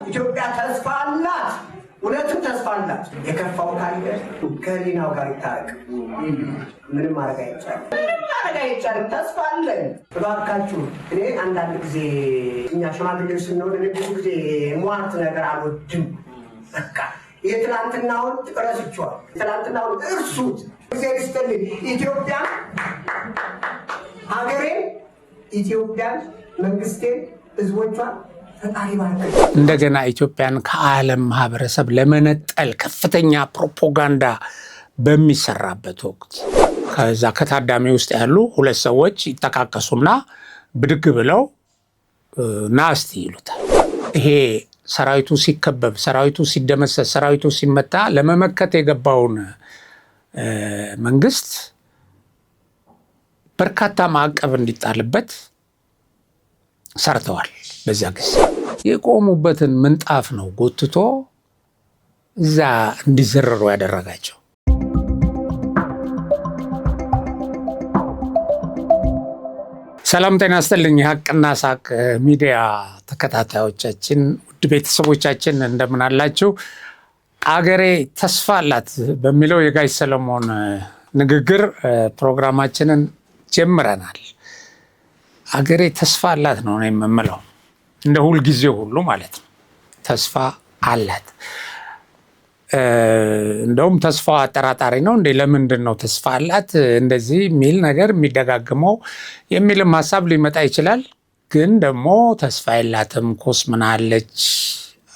ኢትዮጵያ ተስፋ አላት። ሁለቱም ተስፋ አላት። የከፋው ካለ ከሊናው ጋር ይታረቅ። ምንም ማድረግ አይቻልም። ተስፋ አለን። እባካችሁ እኔ አንዳንድ ጊዜ እኛ ሽማግሌዎች ስንሆን ብዙ ጊዜ ሟርት ነገር አልወድም። በቃ የትላንትናውን ረስቼዋለሁ። የትላንትናውን እርሱት። እግዚአብሔር ይስጥልኝ። ኢትዮጵያን፣ ሀገሬን፣ ኢትዮጵያን፣ መንግስቴን፣ ህዝቦቿን እንደገና ኢትዮጵያን ከዓለም ማህበረሰብ ለመነጠል ከፍተኛ ፕሮፓጋንዳ በሚሰራበት ወቅት ከዛ ከታዳሚ ውስጥ ያሉ ሁለት ሰዎች ይጠቃቀሱና ብድግ ብለው ናስቲ ይሉታል። ይሄ ሰራዊቱ ሲከበብ፣ ሰራዊቱ ሲደመሰስ፣ ሰራዊቱ ሲመታ ለመመከት የገባውን መንግስት በርካታ ማዕቀብ እንዲጣልበት ሰርተዋል። በዚያ ጊዜ የቆሙበትን ምንጣፍ ነው ጎትቶ እዛ እንዲዘረሩ ያደረጋቸው። ሰላም ጤና ይስጥልኝ። ሀቅና ሳቅ ሚዲያ ተከታታዮቻችን፣ ውድ ቤተሰቦቻችን እንደምን አላችሁ? አገሬ ተስፋ አላት በሚለው የጋሽ ሰለሞን ንግግር ፕሮግራማችንን ጀምረናል። አገሬ ተስፋ አላት ነው የምለው፣ እንደ ሁል ጊዜ ሁሉ ማለት ነው። ተስፋ አላት። እንደውም ተስፋው አጠራጣሪ ነው እንዴ! ለምንድን ነው ተስፋ አላት እንደዚህ የሚል ነገር የሚደጋግመው የሚልም ሀሳብ ሊመጣ ይችላል። ግን ደግሞ ተስፋ የላትም፣ ኮስምናለች።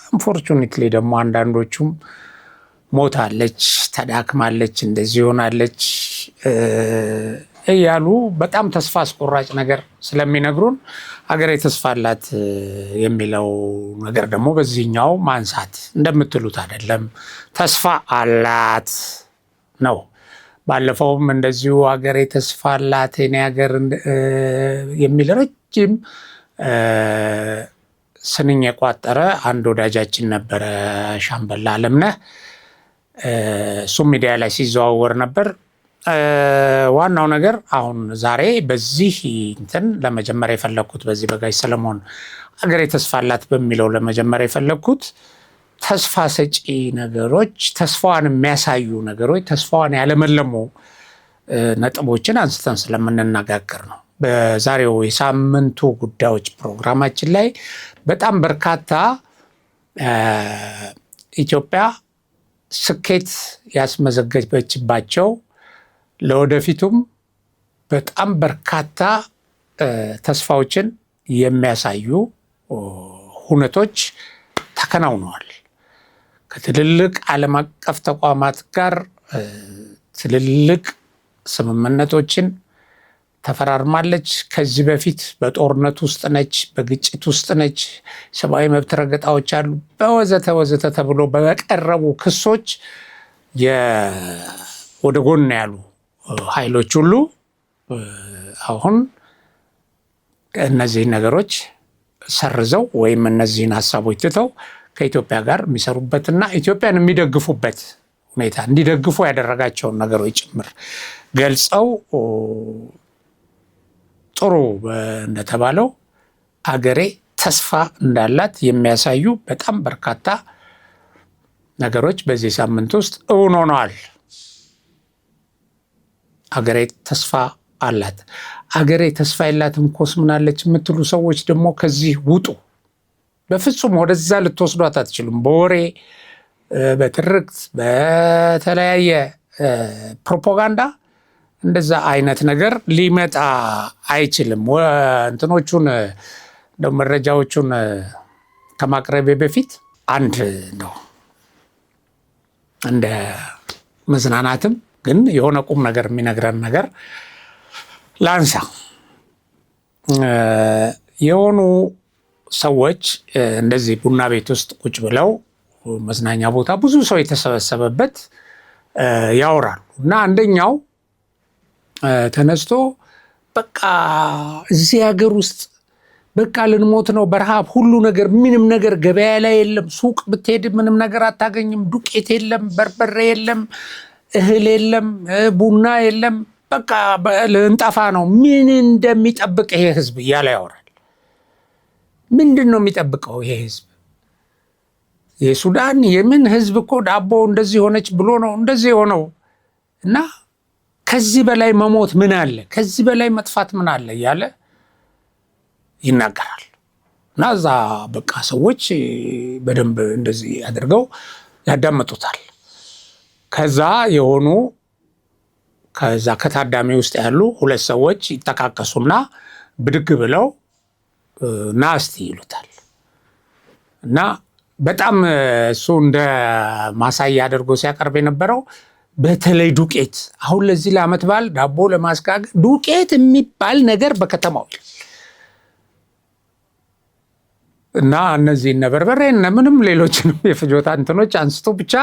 አንፎርቹኔትሊ ደግሞ አንዳንዶቹም ሞታለች፣ ተዳክማለች፣ እንደዚህ ሆናለች እያሉ በጣም ተስፋ አስቆራጭ ነገር ስለሚነግሩን ሀገሬ ተስፋ አላት የሚለው ነገር ደግሞ በዚህኛው ማንሳት እንደምትሉት አይደለም። ተስፋ አላት ነው። ባለፈውም እንደዚሁ ሀገሬ ተስፋ አላት የኔ ሀገር የሚል ረጅም ስንኝ የቋጠረ አንድ ወዳጃችን ነበረ፣ ሻምበል አለምነህ። እሱም ሚዲያ ላይ ሲዘዋወር ነበር። ዋናው ነገር አሁን ዛሬ በዚህ እንትን ለመጀመሪያ የፈለግኩት በዚህ በጋሽ ሰለሞን ሀገሬ ተስፋ አላት በሚለው ለመጀመሪያ የፈለግኩት ተስፋ ሰጪ ነገሮች፣ ተስፋዋን የሚያሳዩ ነገሮች፣ ተስፋዋን ያለመለሙ ነጥቦችን አንስተን ስለምንነጋገር ነው። በዛሬው የሳምንቱ ጉዳዮች ፕሮግራማችን ላይ በጣም በርካታ ኢትዮጵያ ስኬት ያስመዘገበችባቸው ለወደፊቱም በጣም በርካታ ተስፋዎችን የሚያሳዩ ሁነቶች ተከናውነዋል። ከትልልቅ ዓለም አቀፍ ተቋማት ጋር ትልልቅ ስምምነቶችን ተፈራርማለች። ከዚህ በፊት በጦርነት ውስጥ ነች፣ በግጭት ውስጥ ነች፣ ሰብአዊ መብት ረገጣዎች አሉ፣ በወዘተ ወዘተ ተብሎ በቀረቡ ክሶች ወደ ጎን ያሉ ኃይሎች ሁሉ አሁን እነዚህን ነገሮች ሰርዘው ወይም እነዚህን ሀሳቦች ትተው ከኢትዮጵያ ጋር የሚሰሩበትና ኢትዮጵያን የሚደግፉበት ሁኔታ እንዲደግፉ ያደረጋቸውን ነገሮች ጭምር ገልጸው ጥሩ እንደተባለው አገሬ ተስፋ እንዳላት የሚያሳዩ በጣም በርካታ ነገሮች በዚህ ሳምንት ውስጥ እውን ሆነዋል። አገሬ ተስፋ አላት። አገሬ ተስፋ የላትም ኮስምናለች የምትሉ ሰዎች ደግሞ ከዚህ ውጡ። በፍጹም ወደዛ ልትወስዷት አትችሉም። በወሬ በትርክት በተለያየ ፕሮፓጋንዳ እንደዛ አይነት ነገር ሊመጣ አይችልም። እንትኖቹን መረጃዎቹን ከማቅረቤ በፊት አንድ ነው እንደ መዝናናትም ግን የሆነ ቁም ነገር የሚነግረን ነገር ላንሳ። የሆኑ ሰዎች እንደዚህ ቡና ቤት ውስጥ ቁጭ ብለው መዝናኛ ቦታ ብዙ ሰው የተሰበሰበበት ያወራሉ እና አንደኛው ተነስቶ በቃ እዚህ ሀገር ውስጥ በቃ ልንሞት ነው በረሃብ፣ ሁሉ ነገር ምንም ነገር ገበያ ላይ የለም፣ ሱቅ ብትሄድ ምንም ነገር አታገኝም፣ ዱቄት የለም፣ በርበሬ የለም፣ እህል የለም፣ ቡና የለም፣ በቃ ልንጠፋ ነው። ምን እንደሚጠብቅ ይሄ ህዝብ እያለ ያወራል። ምንድን ነው የሚጠብቀው ይሄ ህዝብ? የሱዳን የምን ህዝብ እኮ ዳቦ እንደዚህ ሆነች ብሎ ነው እንደዚህ የሆነው እና ከዚህ በላይ መሞት ምን አለ? ከዚህ በላይ መጥፋት ምን አለ? እያለ ይናገራል። እና እዛ በቃ ሰዎች በደንብ እንደዚህ አድርገው ያዳምጡታል። ከዛ ከታዳሚ ውስጥ ያሉ ሁለት ሰዎች ይጠቃቀሱና ብድግ ብለው ና እስቲ ይሉታል። እና በጣም እሱ እንደ ማሳያ አድርጎ ሲያቀርብ የነበረው በተለይ ዱቄት፣ አሁን ለዚህ ለዓመት በዓል ዳቦ ለማስጋገር ዱቄት የሚባል ነገር በከተማው እና እነዚህ እነ በርበሬ እነ ምንም ሌሎችንም የፍጆታ እንትኖች አንስቶ ብቻ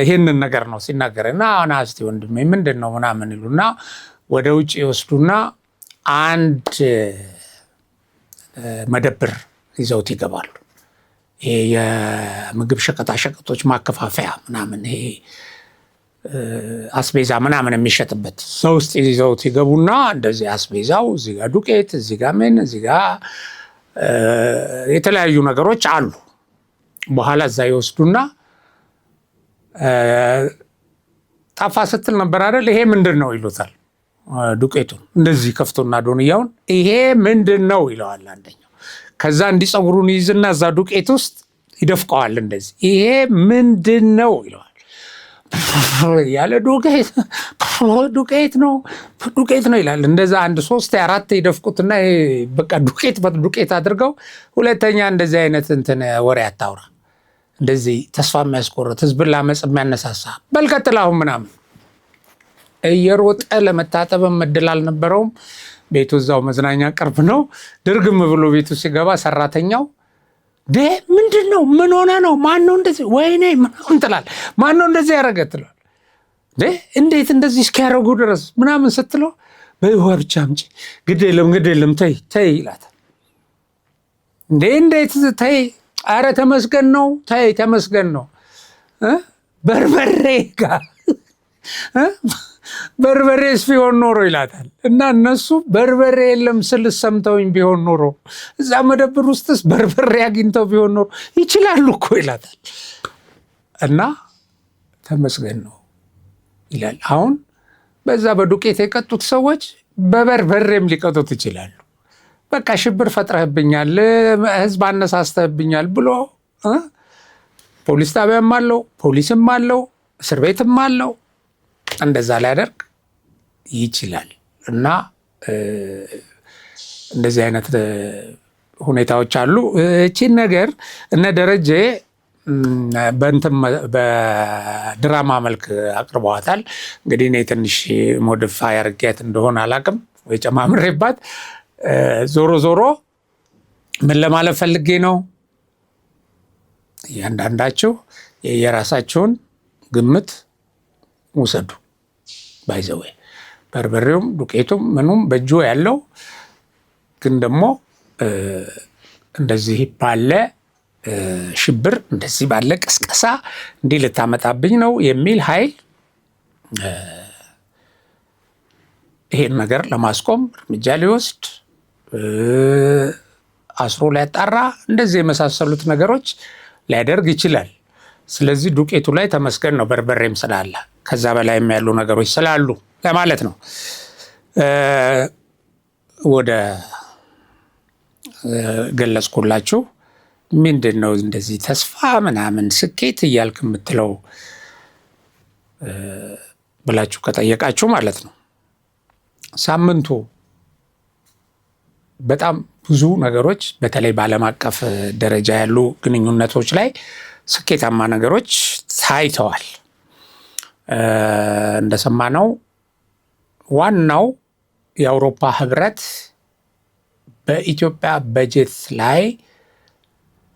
ይህንን ነገር ነው ሲናገር እና አሁን እስቲ ወንድሜ ምንድን ነው ምናምን ይሉና ወደ ውጭ ይወስዱና አንድ መደብር ይዘውት ይገባሉ። ይሄ የምግብ ሸቀጣሸቀጦች ማከፋፈያ ምናምን ይሄ አስቤዛ ምናምን የሚሸጥበት ሰው ውስጥ ይዘውት ይገቡና እንደዚህ አስቤዛው እዚህ ጋር ዱቄት፣ እዚህ ጋር ምን፣ እዚህ ጋር የተለያዩ ነገሮች አሉ። በኋላ እዛ ይወስዱና ጠፋ ስትል ነበር አይደል? ይሄ ምንድን ነው ይሉታል። ዱቄቱን እንደዚህ ከፍቶና ዶንያውን ይሄ ምንድን ነው ይለዋል አንደኛው። ከዛ እንዲህ ፀጉሩን ይይዝና እዛ ዱቄት ውስጥ ይደፍቀዋል እንደዚህ። ይሄ ምንድን ነው ይለዋል። ያለ ዱቄት ነው ይላል። እንደዛ 1 3 4 ይደፍቁትና በቃ ዱቄት አድርገው ሁለተኛ እንደዚህ አይነት እንትን ወሬ አታውራ፣ እንደዚህ ተስፋ የሚያስቆርጥ ህዝብን ላመጽ የሚያነሳሳ በልቀጥል አሁን ምናምን እየሮጠ ለመታጠብም እድል አልነበረውም። ቤቱ እዛው መዝናኛ ቅርብ ነው። ድርግም ብሎ ቤቱ ሲገባ ሰራተኛው ምንድን ነው? ምን ሆነ ነው? ማነው እንደዚህ? ወይኔ ምናምን ትላል። ማነው እንደዚህ ያደረገ ትላል። እንዴት እንደዚህ እስኪያደርጉ ድረስ ምናምን ስትለው በውሃ ብቻ አምጪ፣ ግድ የለም ተይ ይላታል። እንዴት ተይ? አረ ተመስገን ነው፣ ተይ ተመስገን ነው። በርበሬ ጋር በርበሬስ ቢሆን ኖሮ ይላታል። እና እነሱ በርበሬ የለም ስል ሰምተውኝ ቢሆን ኖሮ እዛ መደብር ውስጥስ በርበሬ አግኝተው ቢሆን ኖሮ ይችላሉ እኮ ይላታል። እና ተመስገን ነው ይላል። አሁን በዛ በዱቄት የቀጡት ሰዎች በበርበሬም ሊቀጡት ይችላሉ። በቃ ሽብር ፈጥረህብኛል፣ ህዝብ አነሳስተህብኛል ብሎ ፖሊስ ጣቢያም አለው፣ ፖሊስም አለው፣ እስር ቤትም አለው። እንደዛ ሊያደርግ ይችላል። እና እንደዚህ አይነት ሁኔታዎች አሉ። እቺን ነገር እነ ደረጀ በድራማ መልክ አቅርበዋታል። እንግዲህ እኔ ትንሽ ሞዲፋይ አድርጌያት እንደሆነ አላቅም ወይ ጨማምሬባት። ዞሮ ምን ለማለት ፈልጌ ነው፣ እያንዳንዳችሁ የራሳችሁን ግምት ውሰዱ። ባይዘዌ በርበሬውም ዱቄቱም ምኑም በእጁ ያለው ግን ደግሞ እንደዚህ ባለ ሽብር እንደዚህ ባለ ቅስቀሳ እንዲህ ልታመጣብኝ ነው የሚል ኃይል ይሄን ነገር ለማስቆም እርምጃ ሊወስድ አስሮ ሊያጣራ እንደዚህ የመሳሰሉት ነገሮች ሊያደርግ ይችላል። ስለዚህ ዱቄቱ ላይ ተመስገን ነው፣ በርበሬም ስላለ ከዛ በላይም ያሉ ነገሮች ስላሉ ለማለት ነው። ወደ ገለጽኩላችሁ። ምንድን ነው እንደዚህ ተስፋ ምናምን ስኬት እያልክ የምትለው ብላችሁ ከጠየቃችሁ ማለት ነው፣ ሳምንቱ በጣም ብዙ ነገሮች በተለይ በዓለም አቀፍ ደረጃ ያሉ ግንኙነቶች ላይ ስኬታማ ነገሮች ታይተዋል። እንደሰማነው ዋናው የአውሮፓ ህብረት በኢትዮጵያ በጀት ላይ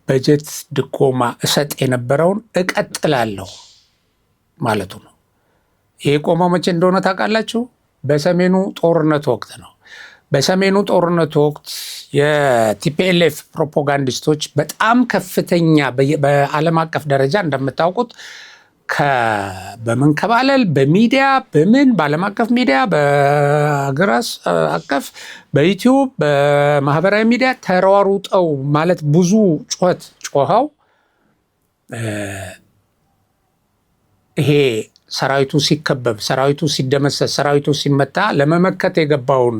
በጀት ድጎማ እሰጥ የነበረውን እቀጥላለሁ ማለቱ ነው። ይሄ ቆመው መቼ እንደሆነ ታውቃላችሁ? በሰሜኑ ጦርነት ወቅት ነው። በሰሜኑ ጦርነት ወቅት የቲፒኤልኤፍ ፕሮፓጋንዲስቶች በጣም ከፍተኛ በዓለም አቀፍ ደረጃ እንደምታውቁት በመንከባለል በሚዲያ በምን በዓለም አቀፍ ሚዲያ በሀገር አቀፍ በዩቲዩብ በማህበራዊ ሚዲያ ተሯሩጠው ማለት ብዙ ጩኸት ጮኸው ይሄ ሰራዊቱ ሲከበብ፣ ሰራዊቱ ሲደመሰስ፣ ሰራዊቱ ሲመታ ለመመከት የገባውን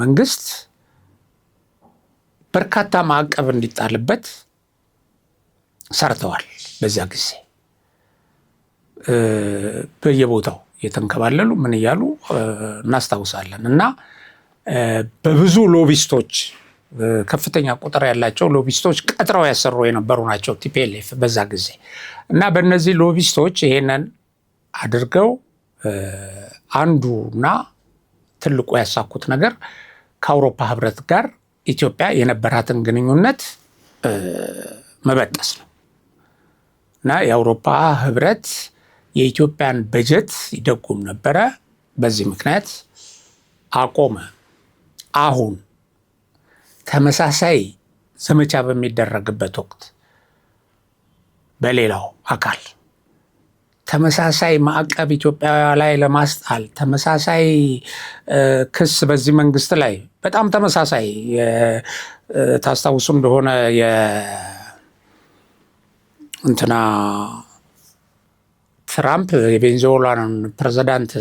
መንግስት በርካታ ማዕቀብ እንዲጣልበት ሰርተዋል። በዚያ ጊዜ በየቦታው የተንከባለሉ ምን እያሉ እናስታውሳለን። እና በብዙ ሎቢስቶች፣ ከፍተኛ ቁጥር ያላቸው ሎቢስቶች ቀጥረው ያሰሩ የነበሩ ናቸው ቲፒኤልኤፍ በዛ ጊዜ። እና በእነዚህ ሎቢስቶች ይሄንን አድርገው አንዱና ትልቁ ያሳኩት ነገር ከአውሮፓ ህብረት ጋር ኢትዮጵያ የነበራትን ግንኙነት መበጠስ ነው። እና የአውሮፓ ህብረት የኢትዮጵያን በጀት ይደጉም ነበረ። በዚህ ምክንያት አቆመ። አሁን ተመሳሳይ ዘመቻ በሚደረግበት ወቅት በሌላው አካል ተመሳሳይ ማዕቀብ ኢትዮጵያ ላይ ለማስጣል ተመሳሳይ ክስ በዚህ መንግስት ላይ በጣም ተመሳሳይ ታስታውሱ እንደሆነ እንትና ትራምፕ የቬንዙዌላን ፕሬዝዳንት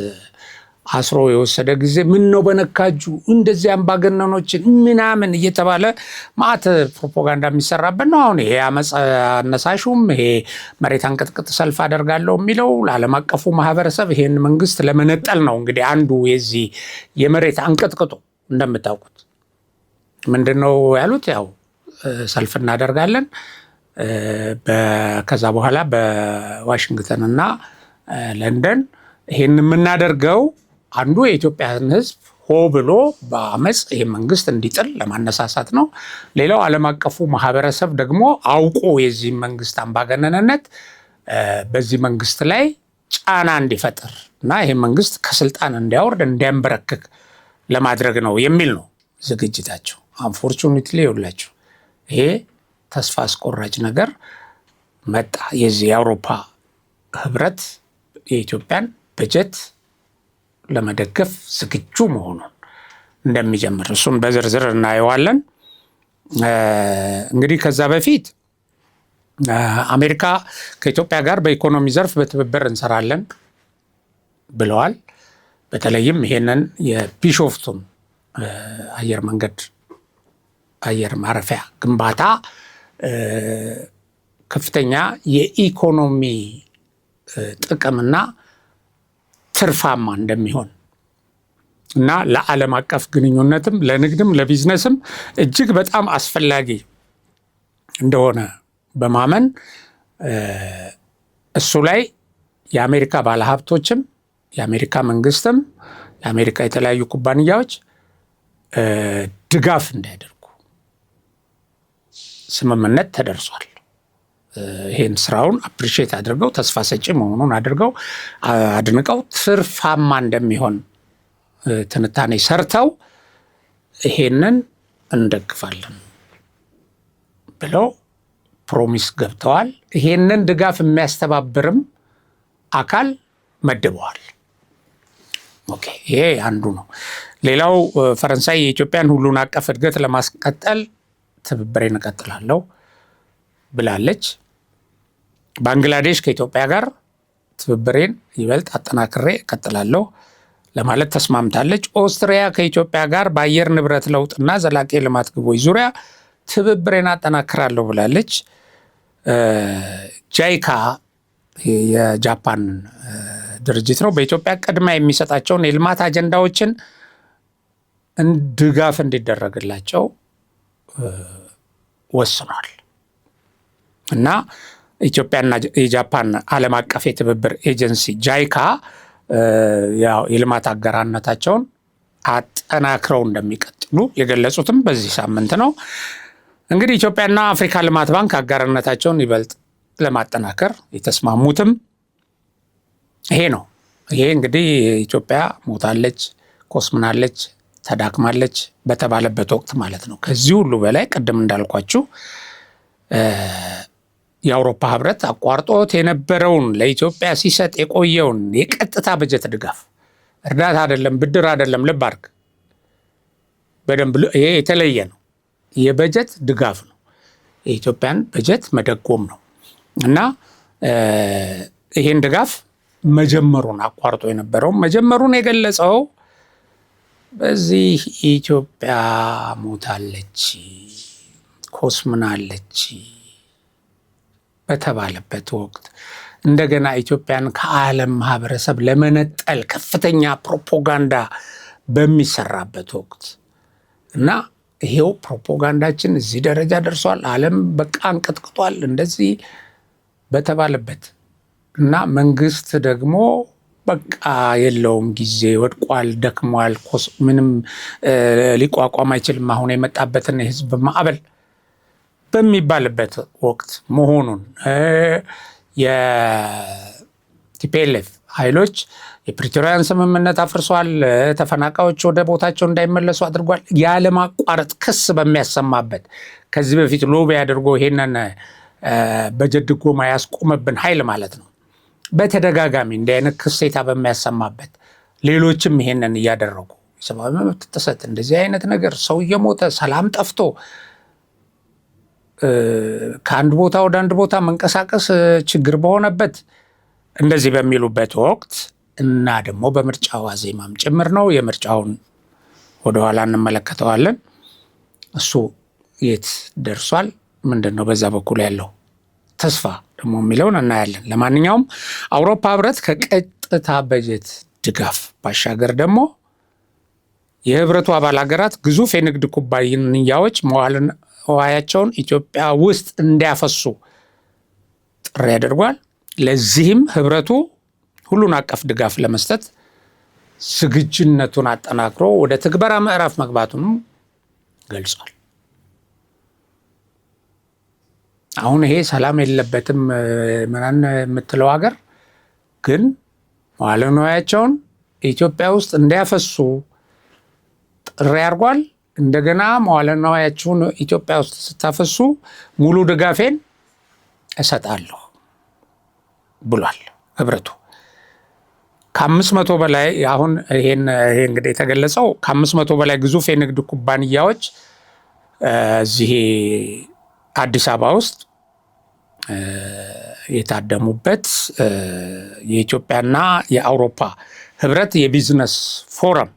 አስሮ የወሰደ ጊዜ ምን ነው በነካጁ እንደዚህ አምባገነኖችን ምናምን እየተባለ ማዕት ፕሮፓጋንዳ የሚሰራበት ነው። አሁን ይሄ አመፅ አነሳሹም ይሄ መሬት አንቀጥቅጥ ሰልፍ አደርጋለሁ የሚለው ለዓለም አቀፉ ማህበረሰብ ይሄን መንግስት ለመነጠል ነው። እንግዲህ አንዱ የዚህ የመሬት አንቀጥቅጡ እንደምታውቁት ምንድነው ያሉት? ያው ሰልፍ እናደርጋለን ከዛ በኋላ በዋሽንግተን እና ለንደን ይሄን የምናደርገው አንዱ የኢትዮጵያን ህዝብ ሆ ብሎ በአመፅ ይሄ መንግስት እንዲጥል ለማነሳሳት ነው። ሌላው ዓለም አቀፉ ማህበረሰብ ደግሞ አውቆ የዚህ መንግስት አምባገነንነት በዚህ መንግስት ላይ ጫና እንዲፈጥር እና ይሄ መንግስት ከስልጣን እንዲያወርድ እንዲያንበረክክ ለማድረግ ነው የሚል ነው ዝግጅታቸው። አንፎርቹኔትሊ ይኸውላችሁ ይሄ ተስፋ አስቆራጭ ነገር መጣ። የዚህ የአውሮፓ ህብረት የኢትዮጵያን በጀት ለመደገፍ ዝግጁ መሆኑን እንደሚጀምር እሱን በዝርዝር እናየዋለን። እንግዲህ ከዛ በፊት አሜሪካ ከኢትዮጵያ ጋር በኢኮኖሚ ዘርፍ በትብብር እንሰራለን ብለዋል። በተለይም ይሄንን የቢሾፍቱን አየር መንገድ አየር ማረፊያ ግንባታ ከፍተኛ የኢኮኖሚ ጥቅምና ትርፋማ እንደሚሆን እና ለዓለም አቀፍ ግንኙነትም ለንግድም ለቢዝነስም እጅግ በጣም አስፈላጊ እንደሆነ በማመን እሱ ላይ የአሜሪካ ባለሀብቶችም የአሜሪካ መንግስትም የአሜሪካ የተለያዩ ኩባንያዎች ድጋፍ እንዲያደርጉ ስምምነት ተደርሷል። ይሄን ስራውን አፕሪሼት አድርገው ተስፋ ሰጪ መሆኑን አድንቀው ትርፋማ እንደሚሆን ትንታኔ ሰርተው ይሄንን እንደግፋለን ብለው ፕሮሚስ ገብተዋል። ይሄንን ድጋፍ የሚያስተባብርም አካል መድበዋል። ኦኬ፣ ይሄ አንዱ ነው። ሌላው ፈረንሳይ የኢትዮጵያን ሁሉን አቀፍ እድገት ለማስቀጠል ትብብሬን እቀጥላለሁ ብላለች። ባንግላዴሽ ከኢትዮጵያ ጋር ትብብሬን ይበልጥ አጠናክሬ እቀጥላለሁ ለማለት ተስማምታለች። ኦስትሪያ ከኢትዮጵያ ጋር በአየር ንብረት ለውጥና ዘላቂ ልማት ግቦች ዙሪያ ትብብሬን አጠናክራለሁ ብላለች። ጃይካ የጃፓን ድርጅት ነው። በኢትዮጵያ ቅድሚያ የሚሰጣቸውን የልማት አጀንዳዎችን ድጋፍ እንዲደረግላቸው ወስኗል እና ኢትዮጵያና የጃፓን ዓለም አቀፍ የትብብር ኤጀንሲ ጃይካ የልማት አጋርነታቸውን አጠናክረው እንደሚቀጥሉ የገለጹትም በዚህ ሳምንት ነው። እንግዲህ ኢትዮጵያና አፍሪካ ልማት ባንክ አጋርነታቸውን ይበልጥ ለማጠናከር የተስማሙትም ይሄ ነው። ይሄ እንግዲህ ኢትዮጵያ ሞታለች፣ ኮስምናለች፣ ተዳክማለች በተባለበት ወቅት ማለት ነው። ከዚህ ሁሉ በላይ ቅድም እንዳልኳችሁ የአውሮፓ ህብረት አቋርጦት የነበረውን ለኢትዮጵያ ሲሰጥ የቆየውን የቀጥታ በጀት ድጋፍ እርዳታ አይደለም፣ ብድር አይደለም፣ ልብ አድርግ በደንብ ይሄ የተለየ ነው። የበጀት ድጋፍ ነው። የኢትዮጵያን በጀት መደጎም ነው እና ይሄን ድጋፍ መጀመሩን አቋርጦ የነበረው መጀመሩን የገለጸው በዚህ ኢትዮጵያ ሞታለች ኮስምናለች በተባለበት ወቅት እንደገና ኢትዮጵያን ከዓለም ማህበረሰብ ለመነጠል ከፍተኛ ፕሮፓጋንዳ በሚሰራበት ወቅት እና ይሄው ፕሮፓጋንዳችን እዚህ ደረጃ ደርሷል፣ ዓለም በቃ አንቀጥቅጧል እንደዚህ በተባለበት እና መንግስት ደግሞ በቃ የለውም ጊዜ ወድቋል፣ ደክሟል፣ ምንም ሊቋቋም አይችልም አሁን የመጣበትን የህዝብ ማዕበል በሚባልበት ወቅት መሆኑን የቲፒኤልኤፍ ኃይሎች የፕሪቶሪያን ስምምነት አፍርሷል፣ ተፈናቃዮች ወደ ቦታቸው እንዳይመለሱ አድርጓል ያለማቋረጥ ክስ በሚያሰማበት ከዚህ በፊት ሎቢ አድርጎ ይሄንን በጀት ድጎማ ያስቆመብን ኃይል ማለት ነው። በተደጋጋሚ እንዲህ አይነት ክሴታ በሚያሰማበት ሌሎችም ይሄንን እያደረጉ የሰብአዊ መብት ጥሰት እንደዚህ አይነት ነገር ሰው እየሞተ ሰላም ጠፍቶ ከአንድ ቦታ ወደ አንድ ቦታ መንቀሳቀስ ችግር በሆነበት እንደዚህ በሚሉበት ወቅት እና ደግሞ በምርጫ ዋዜማም ጭምር ነው። የምርጫውን ወደኋላ እንመለከተዋለን። እሱ የት ደርሷል፣ ምንድን ነው በዛ በኩል ያለው ተስፋ ደግሞ የሚለውን እናያለን። ለማንኛውም አውሮፓ ህብረት ከቀጥታ በጀት ድጋፍ ባሻገር ደግሞ የህብረቱ አባል ሀገራት ግዙፍ የንግድ ኩባንያዎች መዋዕለ ንዋያቸውን ኢትዮጵያ ውስጥ እንዲያፈሱ ጥሪ ያደርጓል። ለዚህም ህብረቱ ሁሉን አቀፍ ድጋፍ ለመስጠት ዝግጁነቱን አጠናክሮ ወደ ትግበራ ምዕራፍ መግባቱንም ገልጿል። አሁን ይሄ ሰላም የለበትም ምናምን የምትለው ሀገር ግን መዋዕለ ንዋያቸውን ኢትዮጵያ ውስጥ እንዲያፈሱ ጥሪ አድርጓል። እንደገና መዋዕለ ንዋያችሁን ኢትዮጵያ ውስጥ ስታፈሱ ሙሉ ድጋፌን እሰጣለሁ ብሏል ህብረቱ። ከ500 በላይ አሁን ይሄ እንግዲህ የተገለጸው ከ500 በላይ ግዙፍ የንግድ ኩባንያዎች እዚህ አዲስ አበባ ውስጥ የታደሙበት የኢትዮጵያና የአውሮፓ ህብረት የቢዝነስ ፎረም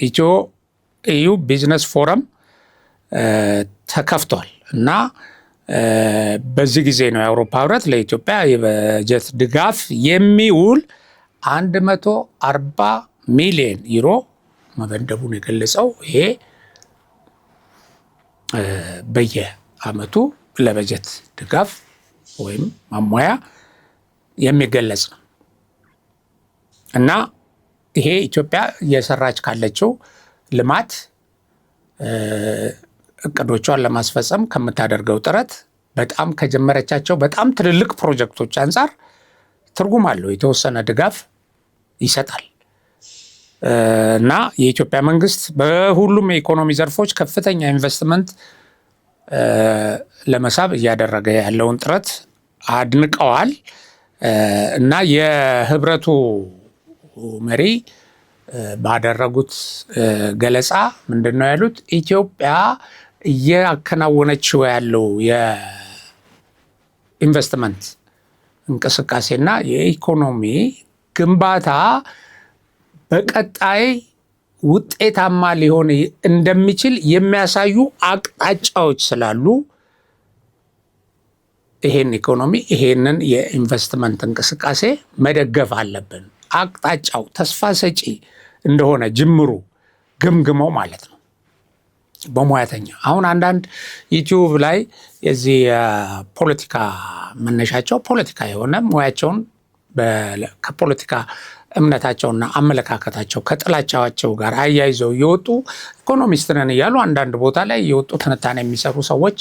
ኢትዮ ኢዩ ቢዝነስ ፎረም ተከፍቷል እና በዚህ ጊዜ ነው የአውሮፓ ህብረት ለኢትዮጵያ የበጀት ድጋፍ የሚውል 140 ሚሊዮን ዩሮ መመደቡን የገለጸው። ይሄ በየአመቱ ለበጀት ድጋፍ ወይም ማሟያ የሚገለጽ ነው እና ይሄ ኢትዮጵያ እየሰራች ካለችው ልማት እቅዶቿን ለማስፈጸም ከምታደርገው ጥረት በጣም ከጀመረቻቸው በጣም ትልልቅ ፕሮጀክቶች አንጻር ትርጉም አለው። የተወሰነ ድጋፍ ይሰጣል እና የኢትዮጵያ መንግስት በሁሉም የኢኮኖሚ ዘርፎች ከፍተኛ ኢንቨስትመንት ለመሳብ እያደረገ ያለውን ጥረት አድንቀዋል እና የህብረቱ መሪ ባደረጉት ገለጻ ምንድነው ያሉት? ኢትዮጵያ እያከናወነችው ያለው የኢንቨስትመንት እንቅስቃሴና የኢኮኖሚ ግንባታ በቀጣይ ውጤታማ ሊሆን እንደሚችል የሚያሳዩ አቅጣጫዎች ስላሉ ይሄን ኢኮኖሚ ይሄንን የኢንቨስትመንት እንቅስቃሴ መደገፍ አለብን። አቅጣጫው ተስፋ ሰጪ እንደሆነ ጅምሩ ግምግመው ማለት ነው በሙያተኛ። አሁን አንዳንድ ዩቲዩብ ላይ የዚህ ፖለቲካ መነሻቸው ፖለቲካ የሆነ ሙያቸውን ከፖለቲካ እምነታቸውና አመለካከታቸው ከጥላቻቸው ጋር አያይዘው እየወጡ ኢኮኖሚስት ነን እያሉ አንዳንድ ቦታ ላይ እየወጡ ትንታኔ የሚሰሩ ሰዎች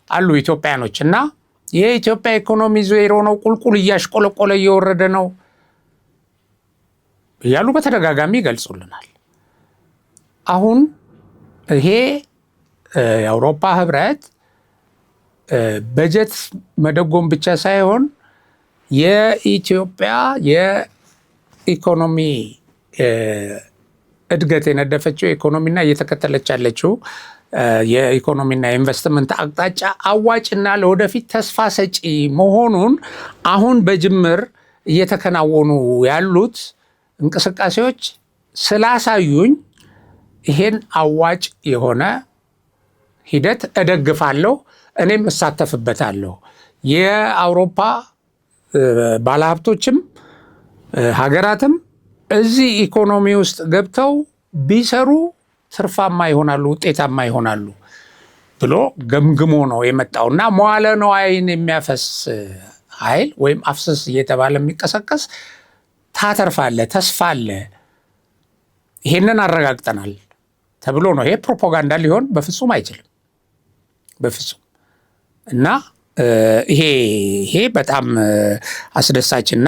አሉ ኢትዮጵያኖች። እና የኢትዮጵያ ኢኮኖሚ ዜሮ ነው፣ ቁልቁል እያሽቆለቆለ እየወረደ ነው እያሉ በተደጋጋሚ ይገልጹልናል። አሁን ይሄ የአውሮፓ ህብረት በጀት መደጎም ብቻ ሳይሆን የኢትዮጵያ የኢኮኖሚ እድገት የነደፈችው ኢኮኖሚና እየተከተለች ያለችው የኢኮኖሚና ኢንቨስትመንት አቅጣጫ አዋጭና ለወደፊት ተስፋ ሰጪ መሆኑን አሁን በጅምር እየተከናወኑ ያሉት እንቅስቃሴዎች ስላሳዩኝ ይሄን አዋጭ የሆነ ሂደት እደግፋለሁ፣ እኔም እሳተፍበታለሁ። የአውሮፓ ባለሀብቶችም ሀገራትም እዚህ ኢኮኖሚ ውስጥ ገብተው ቢሰሩ ትርፋማ ይሆናሉ፣ ውጤታማ ይሆናሉ ብሎ ገምግሞ ነው የመጣውና መዋለ ንዋይን የሚያፈስ ኃይል ወይም አፍስስ እየተባለ የሚቀሰቀስ ታተርፋለ፣ ተስፋ አለ፣ ይሄንን አረጋግጠናል ተብሎ ነው። ይሄ ፕሮፓጋንዳ ሊሆን በፍጹም አይችልም፣ በፍጹም። እና ይሄ በጣም አስደሳችና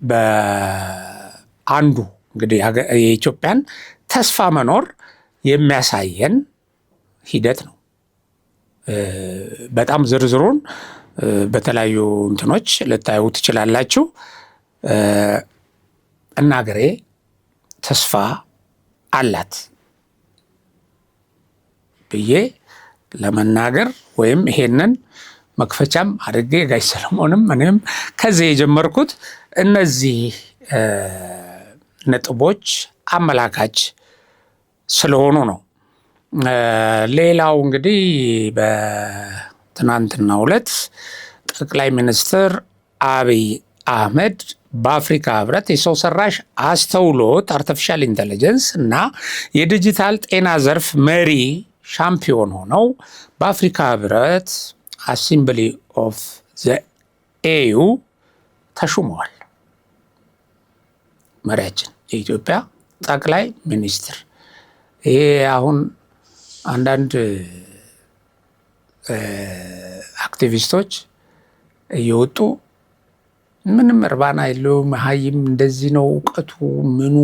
በአንዱ እንግዲህ የኢትዮጵያን ተስፋ መኖር የሚያሳየን ሂደት ነው። በጣም ዝርዝሩን በተለያዩ እንትኖች ልታዩ ትችላላችሁ። እና ሀገሬ ተስፋ አላት ብዬ ለመናገር ወይም ይሄንን መክፈቻም አድርጌ ጋሽ ሰለሞንም እኔም ከዚህ የጀመርኩት እነዚህ ነጥቦች አመላካች ስለሆኑ ነው። ሌላው እንግዲህ በትናንትናው ዕለት ጠቅላይ ሚኒስትር አብይ አህመድ በአፍሪካ ህብረት የሰው ሰራሽ አስተውሎት አርቲፊሻል ኢንተለጀንስ እና የዲጂታል ጤና ዘርፍ መሪ ሻምፒዮን ሆነው በአፍሪካ ህብረት አሲምብሊ ኦፍ ዘ ኤዩ ተሹመዋል። መሪያችን የኢትዮጵያ ጠቅላይ ሚኒስትር። ይሄ አሁን አንዳንድ አክቲቪስቶች እየወጡ ምንም እርባና የለውም መሀይም እንደዚህ ነው እውቀቱ ምኑ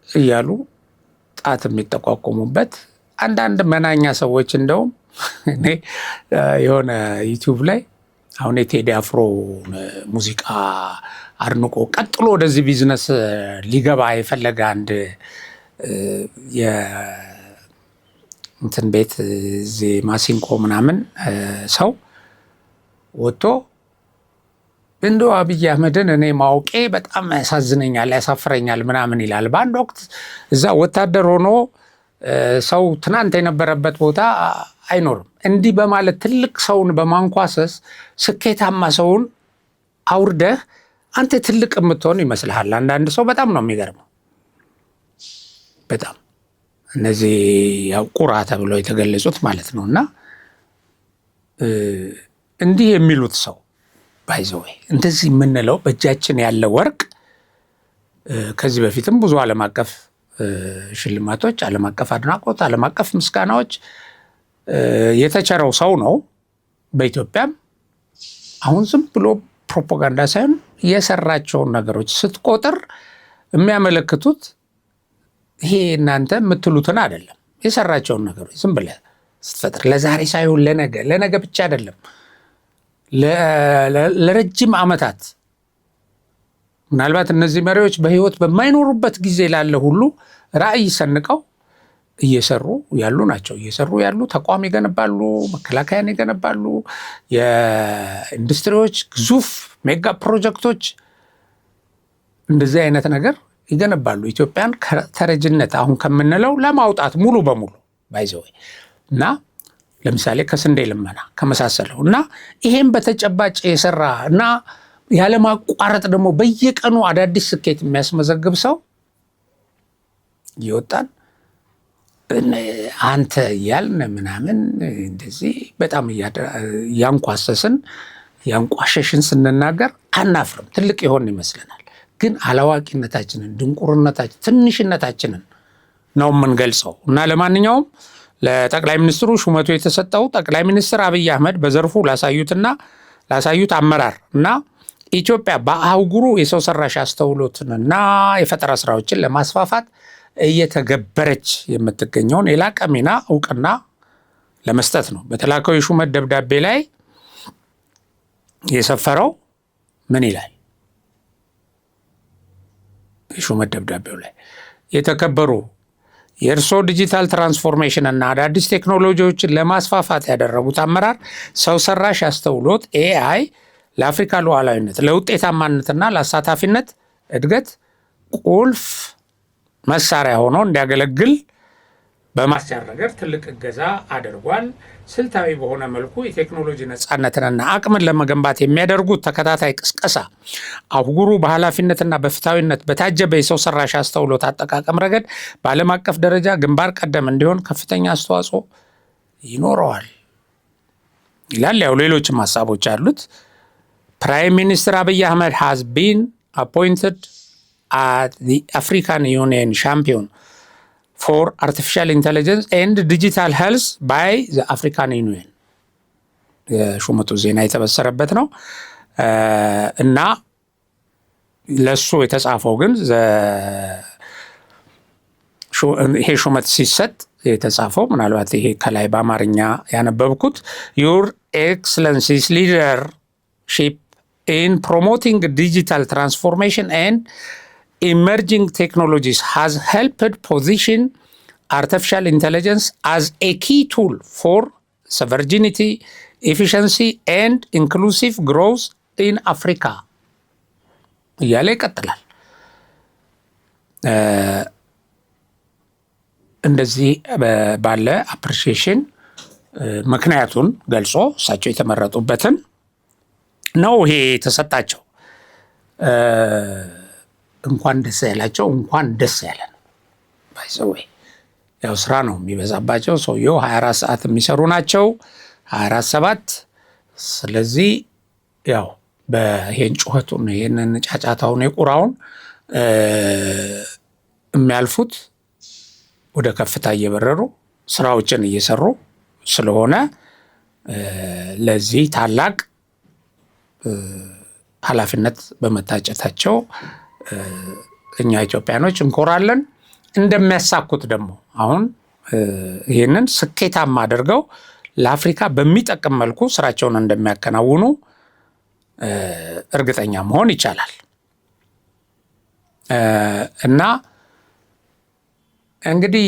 እያሉ ጣት የሚጠቋቆሙበት አንዳንድ መናኛ ሰዎች እንደውም እኔ የሆነ ዩቲዩብ ላይ አሁን የቴዲ አፍሮ ሙዚቃ አድንቆ ቀጥሎ ወደዚህ ቢዝነስ ሊገባ የፈለገ አንድ እንትን ቤት እዚህ ማሲንቆ ምናምን ሰው ወጥቶ እንደው አብይ አህመድን እኔ ማውቄ በጣም ያሳዝነኛል፣ ያሳፍረኛል ምናምን ይላል። በአንድ ወቅት እዛ ወታደር ሆኖ ሰው ትናንት የነበረበት ቦታ አይኖርም። እንዲህ በማለት ትልቅ ሰውን በማንኳሰስ ስኬታማ ሰውን አውርደህ አንተ ትልቅ የምትሆን ይመስልሃል። አንዳንድ ሰው በጣም ነው የሚገርመው። በጣም እነዚህ ያው ቁራ ተብለው የተገለጹት ማለት ነው። እና እንዲህ የሚሉት ሰው ባይዘወይ እንደዚህ የምንለው በእጃችን ያለ ወርቅ ከዚህ በፊትም ብዙ ዓለም አቀፍ ሽልማቶች፣ ዓለም አቀፍ አድናቆት፣ ዓለም አቀፍ ምስጋናዎች የተቸረው ሰው ነው። በኢትዮጵያም አሁን ዝም ብሎ ፕሮፓጋንዳ ሳይሆን የሰራቸውን ነገሮች ስትቆጥር የሚያመለክቱት ይሄ እናንተ የምትሉትን አይደለም። የሰራቸውን ነገሮች ዝም ብለህ ስትፈጥር ለዛሬ ሳይሆን ለነገ ብቻ አይደለም፣ ለረጅም ዓመታት ምናልባት እነዚህ መሪዎች በህይወት በማይኖሩበት ጊዜ ላለ ሁሉ ራዕይ ሰንቀው እየሰሩ ያሉ ናቸው። እየሰሩ ያሉ ተቋም ይገነባሉ፣ መከላከያን ይገነባሉ፣ የኢንዱስትሪዎች ግዙፍ ሜጋ ፕሮጀክቶች እንደዚህ አይነት ነገር ይገነባሉ። ኢትዮጵያን ከተረጅነት አሁን ከምንለው ለማውጣት ሙሉ በሙሉ ባይዘው እና ለምሳሌ ከስንዴ ልመና ከመሳሰለው እና ይሄን በተጨባጭ የሰራ እና ያለማቋረጥ ደግሞ በየቀኑ አዳዲስ ስኬት የሚያስመዘግብ ሰው ይወጣን አንተ ያልን ምናምን እንደዚህ በጣም ያንቋሰስን ያንቋሸሽን ስንናገር አናፍርም። ትልቅ ይሆን ይመስለናል። ግን አላዋቂነታችንን፣ ድንቁርነታችን፣ ትንሽነታችንን ነው የምንገልጸው። እና ለማንኛውም ለጠቅላይ ሚኒስትሩ ሹመቱ የተሰጠው ጠቅላይ ሚኒስትር አብይ አህመድ በዘርፉ ላሳዩት አመራር እና ኢትዮጵያ በአህጉሩ የሰው ሰራሽ አስተውሎትንና የፈጠራ ስራዎችን ለማስፋፋት እየተገበረች የምትገኘውን የላቀ ሚና እውቅና ለመስጠት ነው። በተላከው የሹመት ደብዳቤ ላይ የሰፈረው ምን ይላል? የሹመት ደብዳቤው ላይ የተከበሩ የእርሶ ዲጂታል ትራንስፎርሜሽን እና አዳዲስ ቴክኖሎጂዎችን ለማስፋፋት ያደረጉት አመራር ሰው ሰራሽ አስተውሎት ኤአይ ለአፍሪካ ሉዓላዊነት፣ ለውጤታማነትና ለአሳታፊነት እድገት ቁልፍ መሳሪያ ሆኖ እንዲያገለግል በማስቻል ረገድ ትልቅ እገዛ አድርጓል። ስልታዊ በሆነ መልኩ የቴክኖሎጂ ነፃነትንና አቅምን ለመገንባት የሚያደርጉት ተከታታይ ቅስቀሳ አህጉሩ በኃላፊነትና በፍትሐዊነት በታጀበ የሰው ሰራሽ አስተውሎት አጠቃቀም ረገድ በዓለም አቀፍ ደረጃ ግንባር ቀደም እንዲሆን ከፍተኛ አስተዋጽኦ ይኖረዋል ይላል። ያው ሌሎችም ሀሳቦች አሉት። ፕራይም ሚኒስትር አብይ አህመድ has been appointed at the African Union Champion for Artificial Intelligence and Digital Health by the African Union የሹመቱ ዜና የተበሰረበት ነው እና ለሱ የተጻፈው ግን ይሄ ሹመት ሲሰጥ የተጻፈው ምናልባት ይሄ ከላይ በአማርኛ ያነበብኩት Your Excellency's leadership in promoting digital transformation and emerging technologies has helped position artificial intelligence as a key tool for sovereignty, efficiency, and inclusive growth in Africa. እያለ ይቀጥላል። እንደዚህ ባለ አፕሪሺዬሽን ምክንያቱን ገልጾ እሳቸው የተመረጡበትን ነው ይሄ የተሰጣቸው። እንኳን ደስ ያላቸው፣ እንኳን ደስ ያለን። ባይዘወይ ያው ስራ ነው የሚበዛባቸው። ሰውየው 24 ሰዓት የሚሰሩ ናቸው፣ 24/7። ስለዚህ ያው በይሄን ጩኸቱን ይሄንን ጫጫታውን የቁራውን የሚያልፉት ወደ ከፍታ እየበረሩ ስራዎችን እየሰሩ ስለሆነ ለዚህ ታላቅ ኃላፊነት በመታጨታቸው እኛ ኢትዮጵያኖች እንኮራለን። እንደሚያሳኩት ደግሞ አሁን ይህንን ስኬታማ አድርገው ለአፍሪካ በሚጠቅም መልኩ ስራቸውን እንደሚያከናውኑ እርግጠኛ መሆን ይቻላል እና እንግዲህ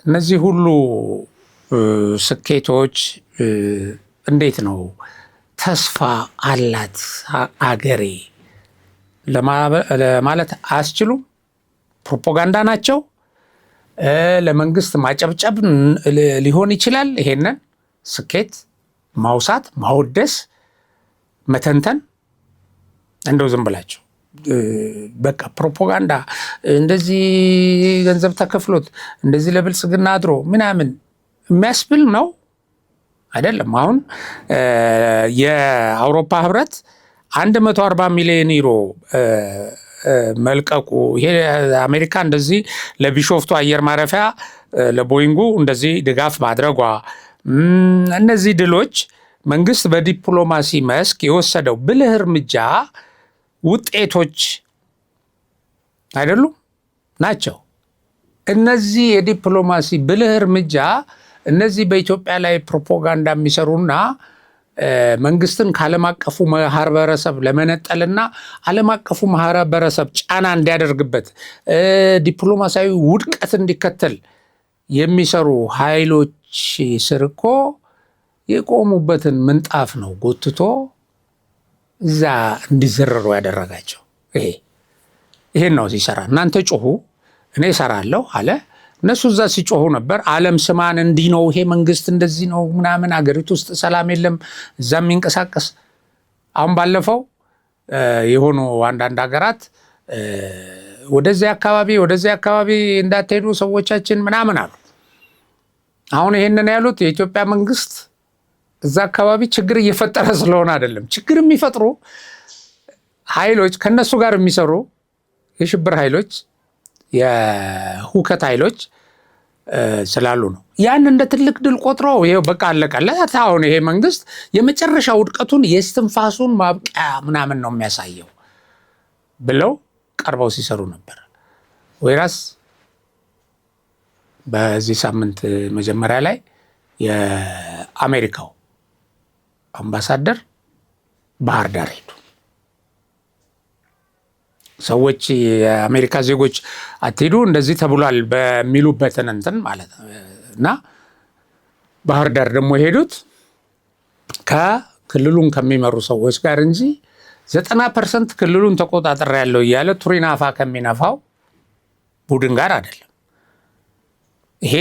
እነዚህ ሁሉ ስኬቶች እንዴት ነው ተስፋ አላት አገሬ ለማለት አያስችሉም? ፕሮፓጋንዳ ናቸው። ለመንግስት ማጨብጨብ ሊሆን ይችላል። ይሄንን ስኬት ማውሳት፣ ማወደስ፣ መተንተን እንደው ዝም ብላቸው በቃ ፕሮፓጋንዳ እንደዚህ ገንዘብ ተከፍሎት እንደዚህ ለብልጽግና አድሮ ምናምን የሚያስብል ነው አይደለም። አሁን የአውሮፓ ህብረት 140 ሚሊዮን ዩሮ መልቀቁ፣ ይሄ አሜሪካ እንደዚህ ለቢሾፍቱ አየር ማረፊያ ለቦይንጉ እንደዚህ ድጋፍ ማድረጓ፣ እነዚህ ድሎች መንግስት በዲፕሎማሲ መስክ የወሰደው ብልህ እርምጃ ውጤቶች አይደሉም ናቸው። እነዚህ የዲፕሎማሲ ብልህ እርምጃ እነዚህ በኢትዮጵያ ላይ ፕሮፓጋንዳ የሚሰሩና መንግስትን ከዓለም አቀፉ ማህበረሰብ ለመነጠልና ዓለም አቀፉ ማህበረሰብ ጫና እንዲያደርግበት ዲፕሎማሲያዊ ውድቀት እንዲከተል የሚሰሩ ኃይሎች ስር እኮ የቆሙበትን ምንጣፍ ነው ጎትቶ እዛ እንዲዘረሩ ያደረጋቸው። ይሄን ነው ሲሰራ። እናንተ ጮሁ እኔ እሰራለሁ አለ። እነሱ እዛ ሲጮሁ ነበር። ዓለም ስማን እንዲህ ነው ይሄ መንግስት እንደዚህ ነው ምናምን፣ አገሪቱ ውስጥ ሰላም የለም እዛ የሚንቀሳቀስ። አሁን ባለፈው የሆኑ አንዳንድ ሀገራት ወደዚህ አካባቢ እንዳትሄዱ ሰዎቻችን ምናምን አሉ። አሁን ይሄንን ያሉት የኢትዮጵያ መንግስት እዛ አካባቢ ችግር እየፈጠረ ስለሆነ አይደለም። ችግር የሚፈጥሩ ኃይሎች ከነሱ ጋር የሚሰሩ የሽብር ኃይሎች፣ የሁከት ኃይሎች ስላሉ ነው። ያን እንደ ትልቅ ድል ቆጥረው ይሄው በቃ አለቀለት። አሁን ይሄ መንግስት የመጨረሻ ውድቀቱን የስትንፋሱን ማብቂያ ምናምን ነው የሚያሳየው ብለው ቀርበው ሲሰሩ ነበር። ወይራስ በዚህ ሳምንት መጀመሪያ ላይ የአሜሪካው አምባሳደር ባህር ዳር ሄዱ። ሰዎች የአሜሪካ ዜጎች አትሄዱ እንደዚህ ተብሏል በሚሉበትን እንትን ማለት ነው። እና ባህር ዳር ደግሞ የሄዱት ከክልሉን ከሚመሩ ሰዎች ጋር እንጂ 90% ክልሉን ተቆጣጠር ያለው እያለ ቱሪናፋ ከሚነፋው ቡድን ጋር አይደለም። ይሄ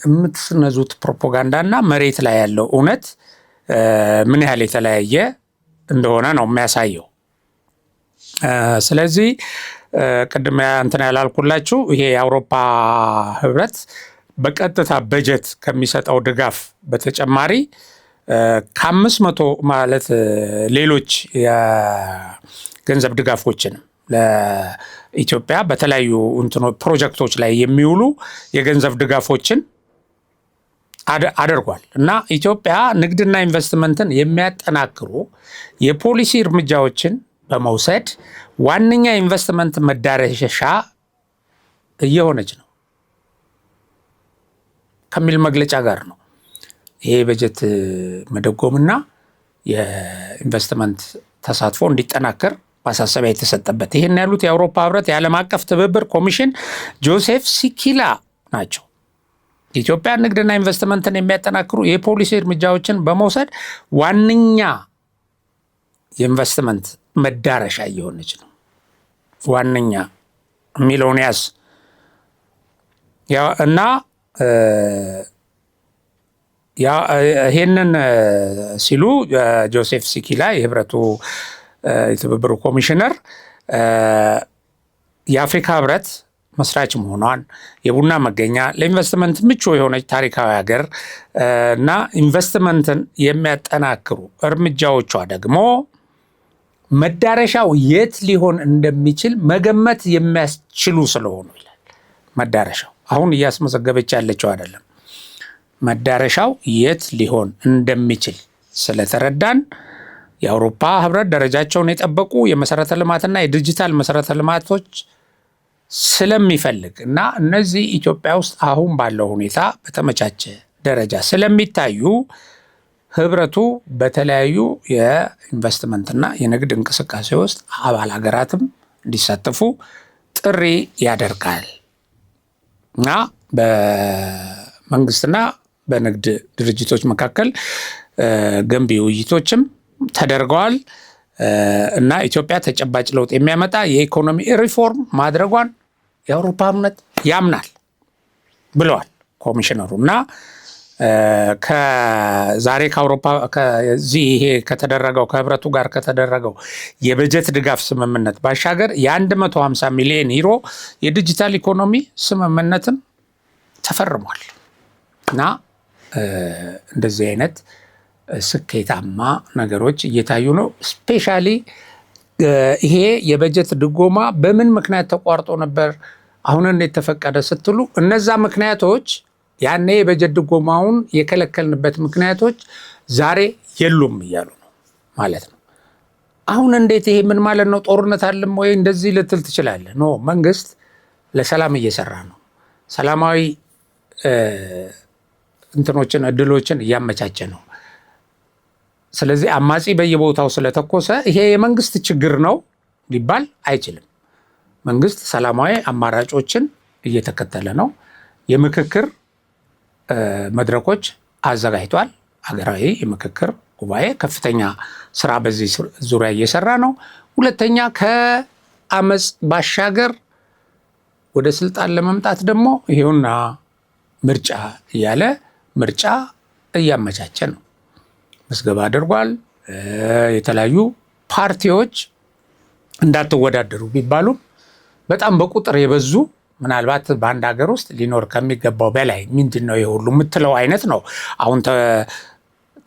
የምትስነዙት ፕሮፓጋንዳና መሬት ላይ ያለው እውነት ምን ያህል የተለያየ እንደሆነ ነው የሚያሳየው። ስለዚህ ቅድም እንትን ያላልኩላችሁ ይሄ የአውሮፓ ህብረት በቀጥታ በጀት ከሚሰጠው ድጋፍ በተጨማሪ ከ500 ማለት ሌሎች የገንዘብ ድጋፎችንም ለኢትዮጵያ በተለያዩ ፕሮጀክቶች ላይ የሚውሉ የገንዘብ ድጋፎችን አድርጓል እና ኢትዮጵያ ንግድና ኢንቨስትመንትን የሚያጠናክሩ የፖሊሲ እርምጃዎችን በመውሰድ ዋነኛ ኢንቨስትመንት መዳረሻ እየሆነች ነው ከሚል መግለጫ ጋር ነው ይሄ በጀት መደጎምና የኢንቨስትመንት ተሳትፎ እንዲጠናከር ማሳሰቢያ የተሰጠበት። ይህን ያሉት የአውሮፓ ህብረት የዓለም አቀፍ ትብብር ኮሚሽን ጆሴፍ ሲኪላ ናቸው። ኢትዮጵያ ንግድና ኢንቨስትመንትን የሚያጠናክሩ የፖሊሲ እርምጃዎችን በመውሰድ ዋነኛ የኢንቨስትመንት መዳረሻ እየሆነች ነው። ዋነኛ የሚለውን ያዝ እና ይህንን ሲሉ ጆሴፍ ሲኪላ የህብረቱ የትብብሩ ኮሚሽነር የአፍሪካ ህብረት መስራች መሆኗን የቡና መገኛ ለኢንቨስትመንት ምቹ የሆነች ታሪካዊ ሀገር እና ኢንቨስትመንትን የሚያጠናክሩ እርምጃዎቿ ደግሞ መዳረሻው የት ሊሆን እንደሚችል መገመት የሚያስችሉ ስለሆኑ ይላል። መዳረሻው አሁን እያስመዘገበች ያለችው አይደለም። መዳረሻው የት ሊሆን እንደሚችል ስለተረዳን የአውሮፓ ህብረት ደረጃቸውን የጠበቁ የመሰረተ ልማትና የዲጂታል መሰረተ ልማቶች ስለሚፈልግ እና እነዚህ ኢትዮጵያ ውስጥ አሁን ባለው ሁኔታ በተመቻቸ ደረጃ ስለሚታዩ ህብረቱ በተለያዩ የኢንቨስትመንትና የንግድ እንቅስቃሴ ውስጥ አባል ሀገራትም እንዲሳተፉ ጥሪ ያደርጋል እና በመንግስትና በንግድ ድርጅቶች መካከል ገንቢ ውይይቶችም ተደርገዋል እና ኢትዮጵያ ተጨባጭ ለውጥ የሚያመጣ የኢኮኖሚ ሪፎርም ማድረጓን የአውሮፓ ህብረት ያምናል ብለዋል ኮሚሽነሩ። እና ከዛሬ ከአውሮፓ ይሄ ከተደረገው ከህብረቱ ጋር ከተደረገው የበጀት ድጋፍ ስምምነት ባሻገር የ150 ሚሊዮን ዩሮ የዲጂታል ኢኮኖሚ ስምምነትም ተፈርሟል እና እንደዚህ አይነት ስኬታማ ነገሮች እየታዩ ነው። ስፔሻሊ ይሄ የበጀት ድጎማ በምን ምክንያት ተቋርጦ ነበር አሁን እንዴት ተፈቀደ ስትሉ እነዛ ምክንያቶች ያኔ የበጀት ድጎማውን የከለከልንበት ምክንያቶች ዛሬ የሉም እያሉ ነው ማለት ነው። አሁን እንዴት ይሄ ምን ማለት ነው? ጦርነት አለም ወይ እንደዚህ ልትል ትችላለህ። ኖ መንግስት ለሰላም እየሰራ ነው። ሰላማዊ እንትኖችን እድሎችን እያመቻቸ ነው። ስለዚህ አማጺ በየቦታው ስለተኮሰ ይሄ የመንግስት ችግር ነው ሊባል አይችልም። መንግስት ሰላማዊ አማራጮችን እየተከተለ ነው። የምክክር መድረኮች አዘጋጅቷል። ሀገራዊ የምክክር ጉባኤ ከፍተኛ ስራ በዚህ ዙሪያ እየሰራ ነው። ሁለተኛ ከአመፅ ባሻገር ወደ ስልጣን ለመምጣት ደግሞ ይሄውና ምርጫ እያለ ምርጫ እያመቻቸ ነው። ምዝገባ አድርጓል። የተለያዩ ፓርቲዎች እንዳትወዳደሩ ቢባሉም በጣም በቁጥር የበዙ ምናልባት በአንድ ሀገር ውስጥ ሊኖር ከሚገባው በላይ ምንድነው የሁሉ የምትለው አይነት ነው አሁን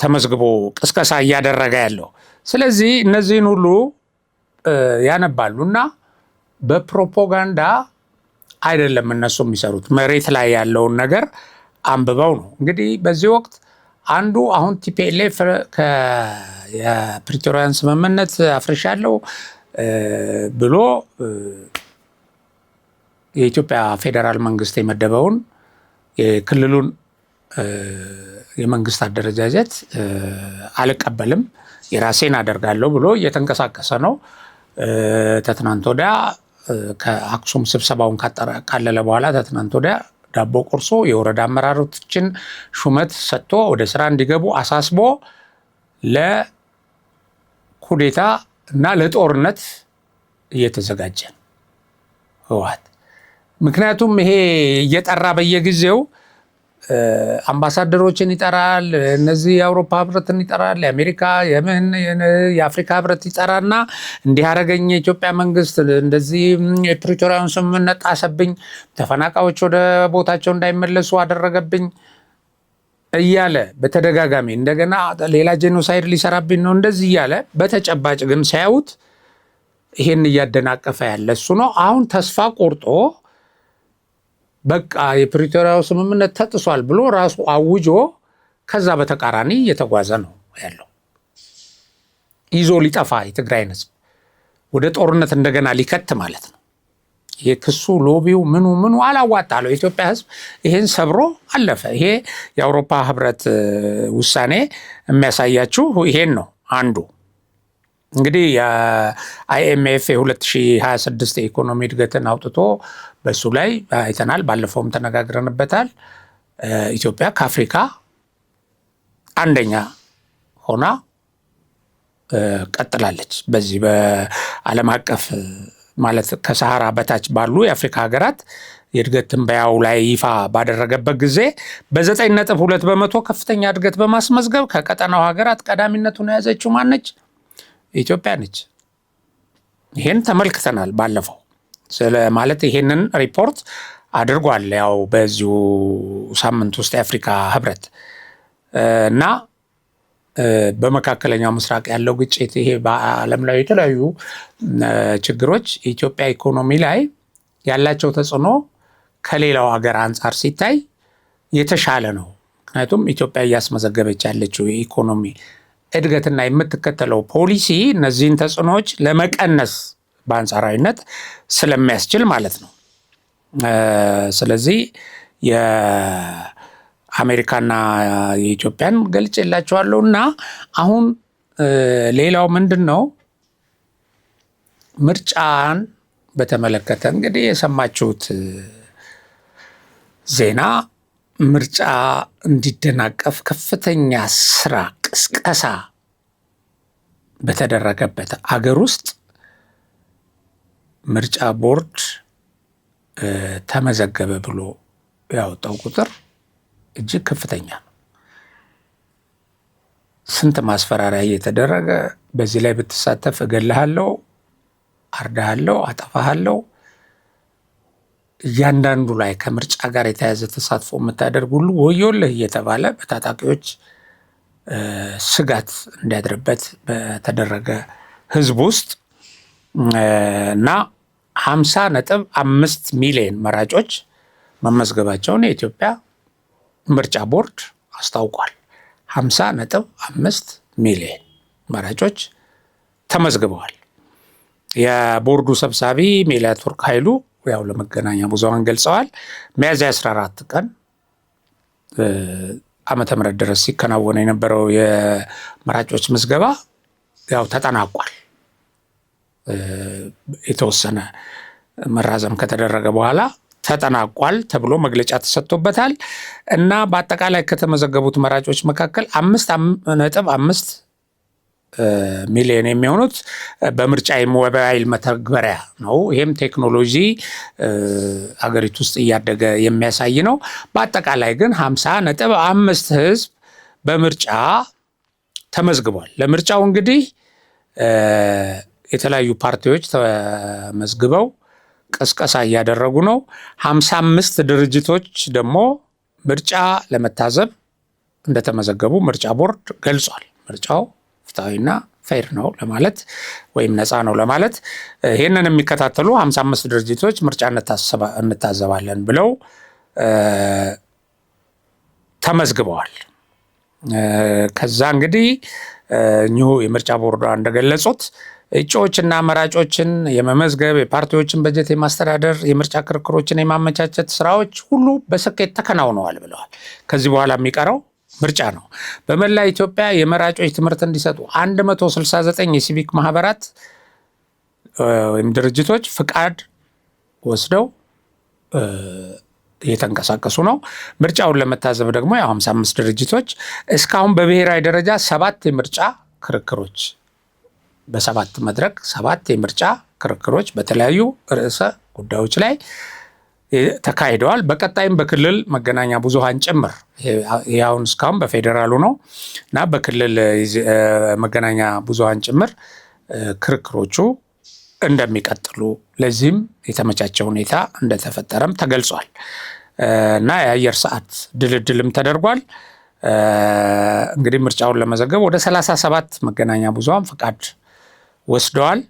ተመዝግቦ ቅስቀሳ እያደረገ ያለው። ስለዚህ እነዚህን ሁሉ ያነባሉና በፕሮፓጋንዳ አይደለም እነሱ የሚሰሩት፣ መሬት ላይ ያለውን ነገር አንብበው ነው። እንግዲህ በዚህ ወቅት አንዱ አሁን ቲፒኤልኤፍ የፕሪቶሪያን ስምምነት አፍርሻለሁ ብሎ የኢትዮጵያ ፌዴራል መንግስት የመደበውን የክልሉን የመንግስት አደረጃጀት አልቀበልም የራሴን አደርጋለሁ ብሎ እየተንቀሳቀሰ ነው። ተትናንት ወዲያ ከአክሱም ስብሰባውን ካጠቃለለ በኋላ ተትናንት ወዲያ ዳቦ ቆርሶ የወረዳ አመራሮችን ሹመት ሰጥቶ ወደ ስራ እንዲገቡ አሳስቦ ለኩዴታ እና ለጦርነት እየተዘጋጀ ነው ህወሓት። ምክንያቱም ይሄ እየጠራ በየጊዜው አምባሳደሮችን ይጠራል፣ እነዚህ የአውሮፓ ህብረትን ይጠራል፣ የአሜሪካ የአፍሪካ ህብረት ይጠራና እንዲህ አደረገኝ የኢትዮጵያ መንግስት፣ እንደዚህ የፕሪቶሪያውን ስምምነት ጣሰብኝ፣ ተፈናቃዮች ወደ ቦታቸው እንዳይመለሱ አደረገብኝ እያለ በተደጋጋሚ እንደገና ሌላ ጄኖሳይድ ሊሰራብኝ ነው እንደዚህ እያለ በተጨባጭ ግን ሲያዩት ይሄን እያደናቀፈ ያለ እሱ ነው። አሁን ተስፋ ቆርጦ በቃ የፕሪቶሪያው ስምምነት ተጥሷል ብሎ ራሱ አውጆ ከዛ በተቃራኒ እየተጓዘ ነው ያለው። ይዞ ሊጠፋ የትግራይን ህዝብ ወደ ጦርነት እንደገና ሊከት ማለት ነው። የክሱ ሎቢው ምኑ አላዋጣለው። የኢትዮጵያ ህዝብ ይሄን ሰብሮ አለፈ። ይሄ የአውሮፓ ህብረት ውሳኔ የሚያሳያችሁ ይሄን ነው አንዱ። እንግዲህ የአይኤምኤፍ የ2026 የኢኮኖሚ እድገትን አውጥቶ በሱ ላይ አይተናል። ባለፈውም ተነጋግረንበታል። ኢትዮጵያ ከአፍሪካ አንደኛ ሆና ቀጥላለች። በዚህ በዓለም አቀፍ ማለት ከሰሃራ በታች ባሉ የአፍሪካ ሀገራት የእድገት ትንበያው ላይ ይፋ ባደረገበት ጊዜ በ9.2 በመቶ ከፍተኛ እድገት በማስመዝገብ ከቀጠናው ሀገራት ቀዳሚነቱን የያዘችው ማነች? ኢትዮጵያ ነች። ይሄን ተመልክተናል ባለፈው ማለት ይሄንን ሪፖርት አድርጓል። ያው በዚሁ ሳምንት ውስጥ የአፍሪካ ህብረት እና በመካከለኛው ምስራቅ ያለው ግጭት፣ ይሄ በዓለም ላይ የተለያዩ ችግሮች ኢትዮጵያ ኢኮኖሚ ላይ ያላቸው ተጽዕኖ ከሌላው ሀገር አንጻር ሲታይ የተሻለ ነው። ምክንያቱም ኢትዮጵያ እያስመዘገበች ያለችው የኢኮኖሚ እድገትና የምትከተለው ፖሊሲ እነዚህን ተጽዕኖዎች ለመቀነስ በአንጻራዊነት ስለሚያስችል ማለት ነው። ስለዚህ የአሜሪካና የኢትዮጵያን ገልጬላቸዋለሁ። እና አሁን ሌላው ምንድን ነው? ምርጫን በተመለከተ እንግዲህ የሰማችሁት ዜና ምርጫ እንዲደናቀፍ ከፍተኛ ስራ ቅስቀሳ በተደረገበት አገር ውስጥ ምርጫ ቦርድ ተመዘገበ ብሎ ያወጣው ቁጥር እጅግ ከፍተኛ ነው። ስንት ማስፈራሪያ እየተደረገ በዚህ ላይ ብትሳተፍ እገልሃለሁ፣ አርዳሃለሁ፣ አጠፋሃለሁ፣ እያንዳንዱ ላይ ከምርጫ ጋር የተያዘ ተሳትፎ የምታደርግ ሁሉ ወዮልህ እየተባለ በታጣቂዎች ስጋት እንዲያድርበት በተደረገ ህዝብ ውስጥ እና 50.5 ሚሊዮን መራጮች መመዝገባቸውን የኢትዮጵያ ምርጫ ቦርድ አስታውቋል። 50.5 ሚሊዮን መራጮች ተመዝግበዋል። የቦርዱ ሰብሳቢ ሜላትወርቅ ኃይሉ ያው ለመገናኛ ብዙሃን ገልጸዋል። ሚያዝያ 14 ቀን ዓመተ ምህረት ድረስ ሲከናወን የነበረው የመራጮች ምዝገባ ያው ተጠናቋል። የተወሰነ መራዘም ከተደረገ በኋላ ተጠናቋል ተብሎ መግለጫ ተሰጥቶበታል። እና በአጠቃላይ ከተመዘገቡት መራጮች መካከል 5.5 ሚሊዮን የሚሆኑት በምርጫ የሞባይል መተግበሪያ ነው። ይህም ቴክኖሎጂ አገሪቱ ውስጥ እያደገ የሚያሳይ ነው። በአጠቃላይ ግን 50.5 ህዝብ በምርጫ ተመዝግቧል። ለምርጫው እንግዲህ የተለያዩ ፓርቲዎች ተመዝግበው ቅስቀሳ እያደረጉ ነው። 55 ድርጅቶች ደግሞ ምርጫ ለመታዘብ እንደተመዘገቡ ምርጫ ቦርድ ገልጿል። ምርጫው ፍትሐዊና ፌር ነው ለማለት ወይም ነፃ ነው ለማለት ይህንን የሚከታተሉ 55 ድርጅቶች ምርጫ እንታዘባለን ብለው ተመዝግበዋል። ከዛ እንግዲህ እኚሁ የምርጫ ቦርዷ እንደገለጹት እጩዎችና መራጮችን የመመዝገብ፣ የፓርቲዎችን በጀት የማስተዳደር፣ የምርጫ ክርክሮችን የማመቻቸት ስራዎች ሁሉ በስኬት ተከናውነዋል ብለዋል። ከዚህ በኋላ የሚቀረው ምርጫ ነው። በመላ ኢትዮጵያ የመራጮች ትምህርት እንዲሰጡ 169 የሲቪክ ማህበራት ወይም ድርጅቶች ፍቃድ ወስደው እየተንቀሳቀሱ ነው። ምርጫውን ለመታዘብ ደግሞ 55 ድርጅቶች እስካሁን በብሔራዊ ደረጃ 7 የምርጫ ክርክሮች በ7 መድረክ 7 የምርጫ ክርክሮች በተለያዩ ርዕሰ ጉዳዮች ላይ ተካሂደዋል። በቀጣይም በክልል መገናኛ ብዙሃን ጭምር ያውን እስካሁን በፌዴራሉ ነው እና በክልል መገናኛ ብዙሃን ጭምር ክርክሮቹ እንደሚቀጥሉ ለዚህም የተመቻቸ ሁኔታ እንደተፈጠረም ተገልጿል እና የአየር ሰዓት ድልድልም ተደርጓል። እንግዲህ ምርጫውን ለመዘገብ ወደ 37 መገናኛ ብዙሃን ፈቃድ ወስደዋል።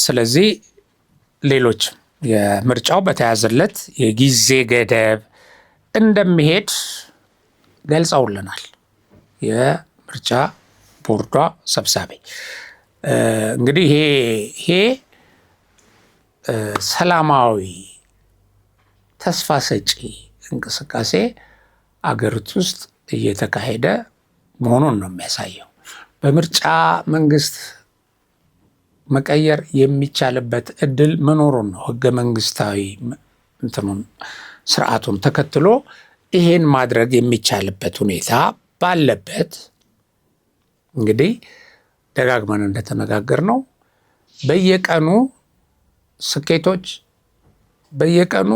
ስለዚህ ሌሎች የምርጫው በተያዘለት የጊዜ ገደብ እንደሚሄድ ገልጸውልናል የምርጫ ቦርዷ ሰብሳቢ። እንግዲህ ይሄ ሰላማዊ ተስፋ ሰጪ እንቅስቃሴ አገሪቱ ውስጥ እየተካሄደ መሆኑን ነው የሚያሳየው። በምርጫ መንግስት መቀየር የሚቻልበት እድል መኖሩን ነው ህገ መንግስታዊ እንትኑን ስርዓቱን ተከትሎ ይሄን ማድረግ የሚቻልበት ሁኔታ ባለበት እንግዲህ ደጋግመን እንደተነጋገር ነው በየቀኑ ስኬቶች በየቀኑ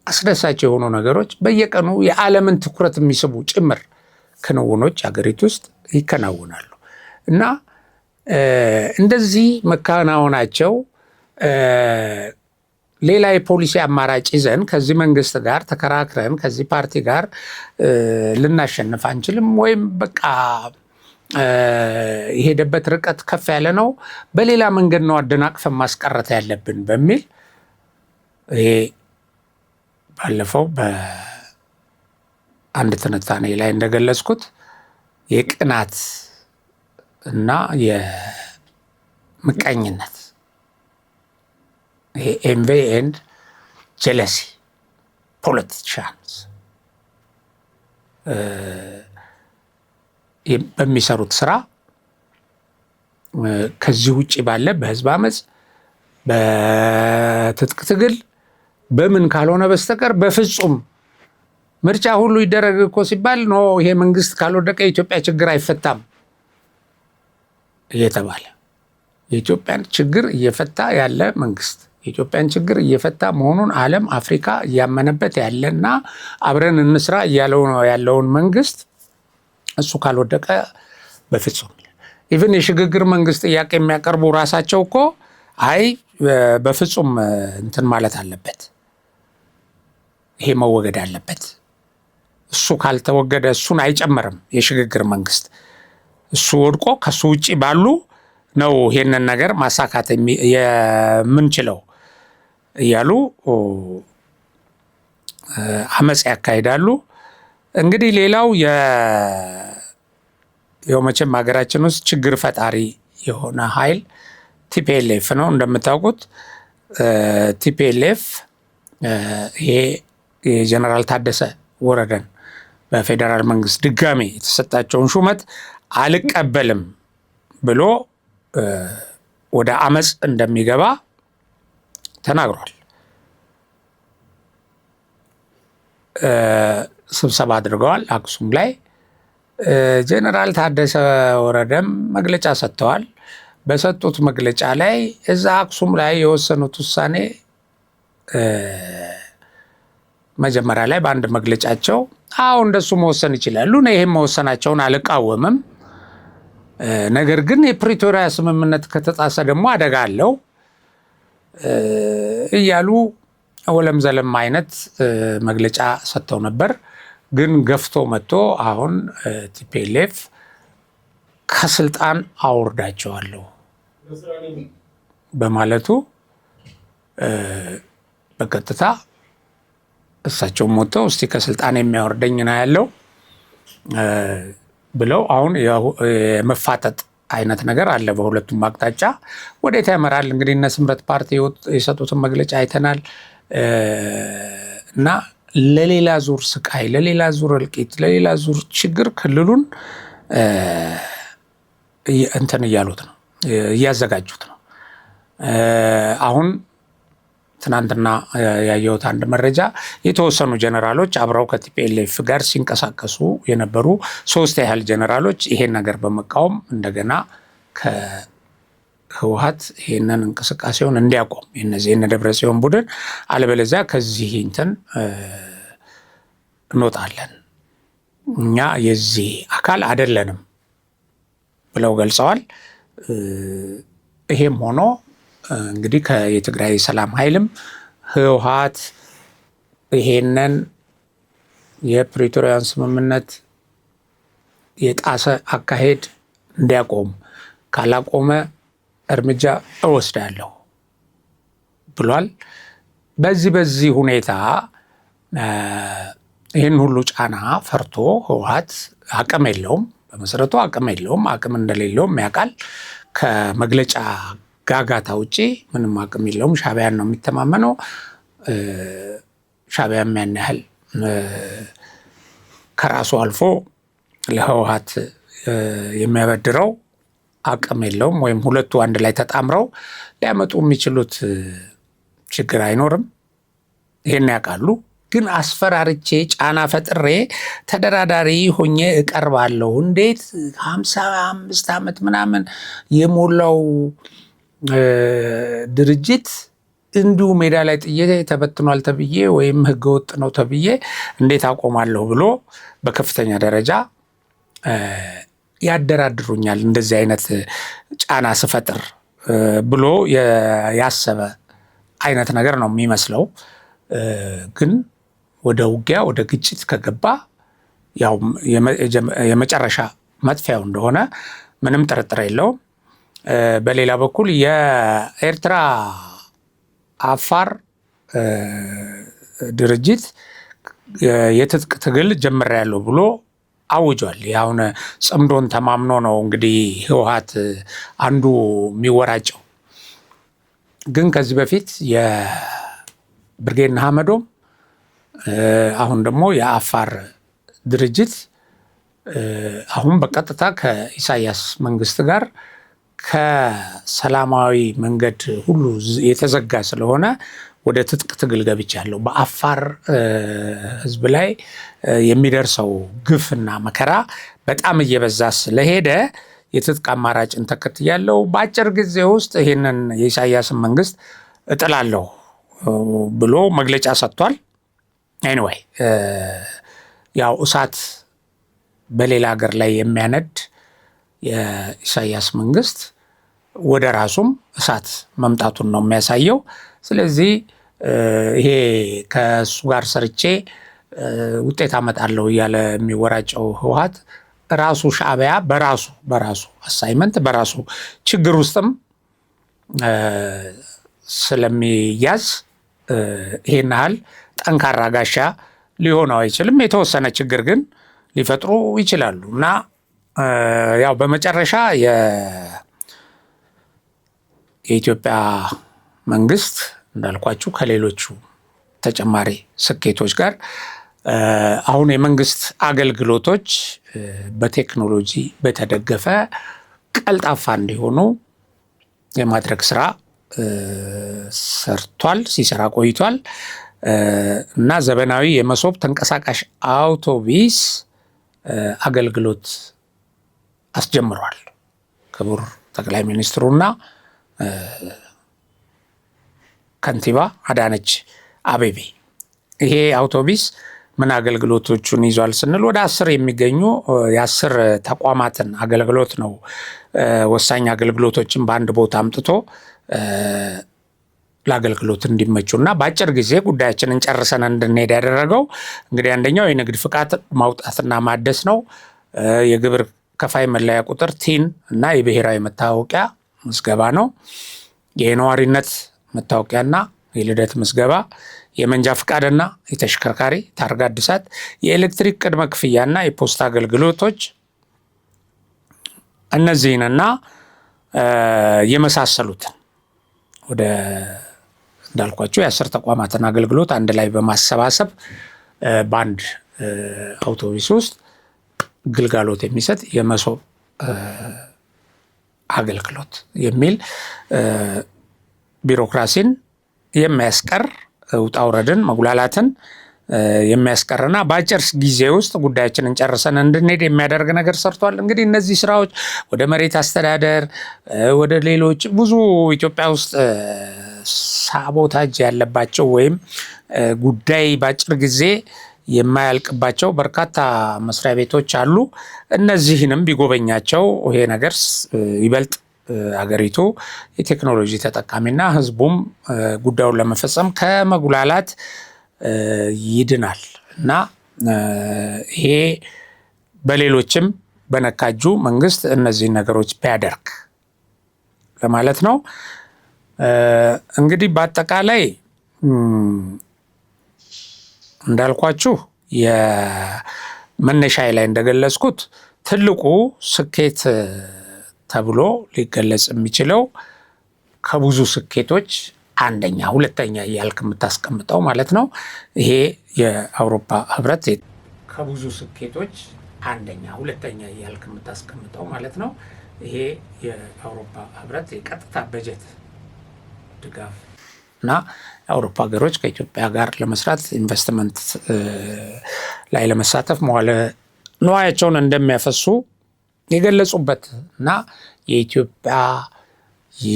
አስደሳች የሆኑ ነገሮች በየቀኑ የዓለምን ትኩረት የሚስቡ ጭምር ክንውኖች አገሪቱ ውስጥ ይከናወናሉ እና እንደዚህ መከናወናቸው ሌላ የፖሊሲ አማራጭ ይዘን ከዚህ መንግስት ጋር ተከራክረን ከዚህ ፓርቲ ጋር ልናሸንፍ አንችልም ወይም በቃ የሄደበት ርቀት ከፍ ያለ ነው፣ በሌላ መንገድ ነው አደናቅፈን ማስቀረት ያለብን በሚል ይሄ ባለፈው በአንድ ትንታኔ ላይ እንደገለጽኩት የቅናት እና የምቀኝነት ይሄ ኤንቪ ኤንድ ጀለሲ ፖለቲሻንስ በሚሰሩት ስራ ከዚህ ውጭ ባለ በህዝብ አመፅ በትጥቅ ትግል በምን ካልሆነ በስተቀር በፍጹም ምርጫ ሁሉ ይደረግ እኮ ሲባል ነው ይሄ መንግስት ካልወደቀ የኢትዮጵያ ችግር አይፈታም እየተባለ የኢትዮጵያን ችግር እየፈታ ያለ መንግስት የኢትዮጵያን ችግር እየፈታ መሆኑን ዓለም አፍሪካ እያመነበት ያለና አብረን እንስራ እያለው ነው ያለውን መንግስት እሱ ካልወደቀ በፍጹም ኢቭን የሽግግር መንግስት ጥያቄ የሚያቀርቡ ራሳቸው እኮ አይ በፍጹም እንትን ማለት አለበት፣ ይሄ መወገድ አለበት፣ እሱ ካልተወገደ እሱን አይጨምርም የሽግግር መንግስት፣ እሱ ወድቆ ከሱ ውጪ ባሉ ነው ይሄንን ነገር ማሳካት የምንችለው እያሉ አመጽ ያካሂዳሉ። እንግዲህ ሌላው የመቼም ሀገራችን ውስጥ ችግር ፈጣሪ የሆነ ኃይል ቲፒኤልኤፍ ነው። እንደምታውቁት ቲፒኤልኤፍ ይሄ የጀነራል ታደሰ ወረደን በፌዴራል መንግስት ድጋሜ የተሰጣቸውን ሹመት አልቀበልም ብሎ ወደ አመጽ እንደሚገባ ተናግሯል። ስብሰባ አድርገዋል አክሱም ላይ። ጀነራል ታደሰ ወረደም መግለጫ ሰጥተዋል። በሰጡት መግለጫ ላይ እዛ አክሱም ላይ የወሰኑት ውሳኔ መጀመሪያ ላይ በአንድ መግለጫቸው አዎ እንደሱ መወሰን ይችላሉ፣ እኔ ይሄን መወሰናቸውን አልቃወምም፣ ነገር ግን የፕሪቶሪያ ስምምነት ከተጣሰ ደግሞ አደጋ አለው እያሉ ወለም ዘለም አይነት መግለጫ ሰጥተው ነበር። ግን ገፍቶ መጥቶ አሁን ቲፒኤልኤፍ ከስልጣን አውርዳቸዋለሁ በማለቱ በቀጥታ እሳቸው ሞተው እስቲ ከስልጣን የሚያወርደኝ ነው ያለው ብለው አሁን የመፋጠጥ አይነት ነገር አለ በሁለቱም አቅጣጫ። ወዴት ያመራል እንግዲህ እነ ስምረት ፓርቲ የሰጡትን መግለጫ አይተናል። እና ለሌላ ዙር ስቃይ፣ ለሌላ ዙር እልቂት፣ ለሌላ ዙር ችግር ክልሉን እንትን እያሉት ነው፣ እያዘጋጁት ነው። አሁን ትናንትና ያየሁት አንድ መረጃ የተወሰኑ ጀነራሎች አብረው ከቲፒኤልኤፍ ጋር ሲንቀሳቀሱ የነበሩ 3 ያህል ጀነራሎች ይሄን ነገር በመቃወም እንደገና ከህወሓት ይሄንን እንቅስቃሴውን እንዲያቆም የነዚህ የደብረጽዮን ቡድን አለበለዚያ ከዚህ እንትን እንወጣለን፣ እኛ የዚህ አካል አይደለንም ብለው ገልጸዋል። ይሄም ሆኖ እንግዲህ የትግራይ ሰላም ኃይልም ህወሓት ይሄንን የፕሪቶሪያን ስምምነት የጣሰ አካሄድ እንዲያቆም ካላቆመ እርምጃ እወስዳለሁ ብሏል። በዚህ ሁኔታ ይህን ሁሉ ጫና ፈርቶ ህወሓት አቅም የለውም፣ በመሰረቱ አቅም የለውም። አቅም እንደሌለውም ያውቃል። ከመግለጫ ጋጋታ ውጪ ምንም አቅም የለውም። ሻዕቢያን ነው የሚተማመነው። ሻዕቢያም ያን ያህል ከራሱ አልፎ ለህወሓት የሚያበድረው አቅም የለውም። ወይም ሁለቱ አንድ ላይ ተጣምረው ሊያመጡ የሚችሉት ችግር አይኖርም። ይሄን ያውቃሉ። ግን አስፈራርቼ ጫና ፈጥሬ ተደራዳሪ ሆኜ እቀርባለሁ። እንዴት 55 ዓመት ምናምን የሞላው ድርጅት እንዲሁ ሜዳ ላይ ጥዬ ተበትኗል ተብዬ ወይም ህገወጥ ነው ተብዬ እንዴት አቆማለሁ ብሎ በከፍተኛ ደረጃ ያደራድሩኛል እንደዚህ አይነት ጫና ስፈጥር ብሎ ያሰበ አይነት ነገር ነው የሚመስለው። ግን ወደ ውጊያ ወደ ግጭት ከገባ ያው የመጨረሻ መጥፊያው እንደሆነ ምንም ጥርጥር የለውም። በሌላ በኩል የኤርትራ አፋር ድርጅት የትጥቅ ትግል ጀምሬያለሁ ብሎ አውጇል። ያሁን ጽምዶን ተማምኖ ነው እንግዲህ ህወሓት አንዱ የሚወራጨው። ግን ከዚህ በፊት የብርጌድ ንሓመዶም አሁን ደግሞ የአፋር ድርጅት አሁን በቀጥታ ከኢሳያስ መንግስት ጋር ከሰላማዊ መንገድ ሁሉ የተዘጋ ስለሆነ ወደ ትጥቅ ትግል ገብቻለሁ፣ በአፋር ህዝብ ላይ የሚደርሰው ግፍና መከራ በጣም እየበዛ ስለሄደ የትጥቅ አማራጭን ተከትያለሁ፣ በአጭር ጊዜ ውስጥ ይህንን የኢሳያስን መንግስት እጥላለሁ ብሎ መግለጫ ሰጥቷል። ኤኒዌይ ያው እሳት በሌላ ሀገር ላይ የሚያነድ የኢሳያስ መንግስት ወደ ራሱም እሳት መምጣቱን ነው የሚያሳየው። ስለዚህ ይሄ ከእሱ ጋር ሰርቼ ውጤት አመጣለሁ እያለ የሚወራጨው ህወሓት ራሱ ሻዕቢያ በራሱ አሳይመንት በራሱ ችግር ውስጥም ስለሚያዝ ይሄን ያህል ጠንካራ ጋሻ ሊሆነው አይችልም። የተወሰነ ችግር ግን ሊፈጥሩ ይችላሉ እና ያው በመጨረሻ የኢትዮጵያ መንግስት እንዳልኳችሁ ከሌሎቹ ተጨማሪ ስኬቶች ጋር አሁን የመንግስት አገልግሎቶች በቴክኖሎጂ በተደገፈ ቀልጣፋ እንዲሆኑ የማድረግ ስራ ሲሰራ ቆይቷል እና ዘመናዊ የመሶብ ተንቀሳቃሽ አውቶቡስ አገልግሎት አስጀምሯል ክቡር ጠቅላይ ሚኒስትሩና ከንቲባ አዳነች አቤቤ። ይሄ አውቶቡስ ምን አገልግሎቶቹን ይዟል ስንል ወደ 10 የሚገኙ የ10 ተቋማትን አገልግሎት ነው። ወሳኝ አገልግሎቶችን በአንድ ቦታ አምጥቶ ለአገልግሎት እንዲመቹና በአጭር ጊዜ ጉዳያችንን ጨርሰን እንድንሄድ ያደረገው እንግዲህ አንደኛው የንግድ ፍቃድ ማውጣትና ማደስ ነው። የግብር ከፋይ መለያ ቁጥር ቲን እና የብሔራዊ መታወቂያ ምዝገባ ነው። የነዋሪነት መታወቂያና የልደት ምዝገባ፣ የመንጃ ፍቃድና የተሽከርካሪ ታርጋ እድሳት፣ የኤሌክትሪክ ቅድመ ክፍያና የፖስታ አገልግሎቶች እነዚህንና የመሳሰሉትን ወደ እንዳልኳቸው የ10 ተቋማትን አገልግሎት አንድ ላይ በማሰባሰብ በአንድ አውቶቡስ ውስጥ ግልጋሎት የሚሰጥ የመሶብ አገልግሎት የሚል ቢሮክራሲን የሚያስቀር ውጣ ውረድን መጉላላትን የሚያስቀርና በአጭር ጊዜ ውስጥ ጉዳያችንን ጨርሰን እንድንሄድ የሚያደርግ ነገር ሰርቷል። እንግዲህ እነዚህ ስራዎች ወደ መሬት አስተዳደር ወደ ሌሎች ብዙ ኢትዮጵያ ውስጥ ሳቦታጅ ያለባቸው ወይም ጉዳይ በአጭር ጊዜ የማያልቅባቸው በርካታ መስሪያ ቤቶች አሉ። እነዚህንም ቢጎበኛቸው ይሄ ነገር ይበልጥ አገሪቱ የቴክኖሎጂ ተጠቃሚና ህዝቡም ጉዳዩን ለመፈጸም ከመጉላላት ይድናል እና ይሄ በሌሎችም በነካጁ መንግስት እነዚህ ነገሮች ቢያደርግ ለማለት ነው። እንግዲህ በአጠቃላይ እንዳልኳችሁ የመነሻዬ ላይ እንደገለጽኩት ትልቁ ስኬት ተብሎ ሊገለጽ የሚችለው ከብዙ ስኬቶች አንደኛ ሁለተኛ እያልክ የምታስቀምጠው ማለት ነው ይሄ የአውሮፓ ህብረት ከብዙ ስኬቶች አንደኛ ሁለተኛ እያልክ የምታስቀምጠው ማለት ነው ይሄ የአውሮፓ ህብረት የቀጥታ በጀት ድጋፍ እና የአውሮፓ ሀገሮች ከኢትዮጵያ ጋር ለመስራት ኢንቨስትመንት ላይ ለመሳተፍ መዋለ ንዋያቸውን እንደሚያፈሱ የገለጹበት እና የኢትዮጵያ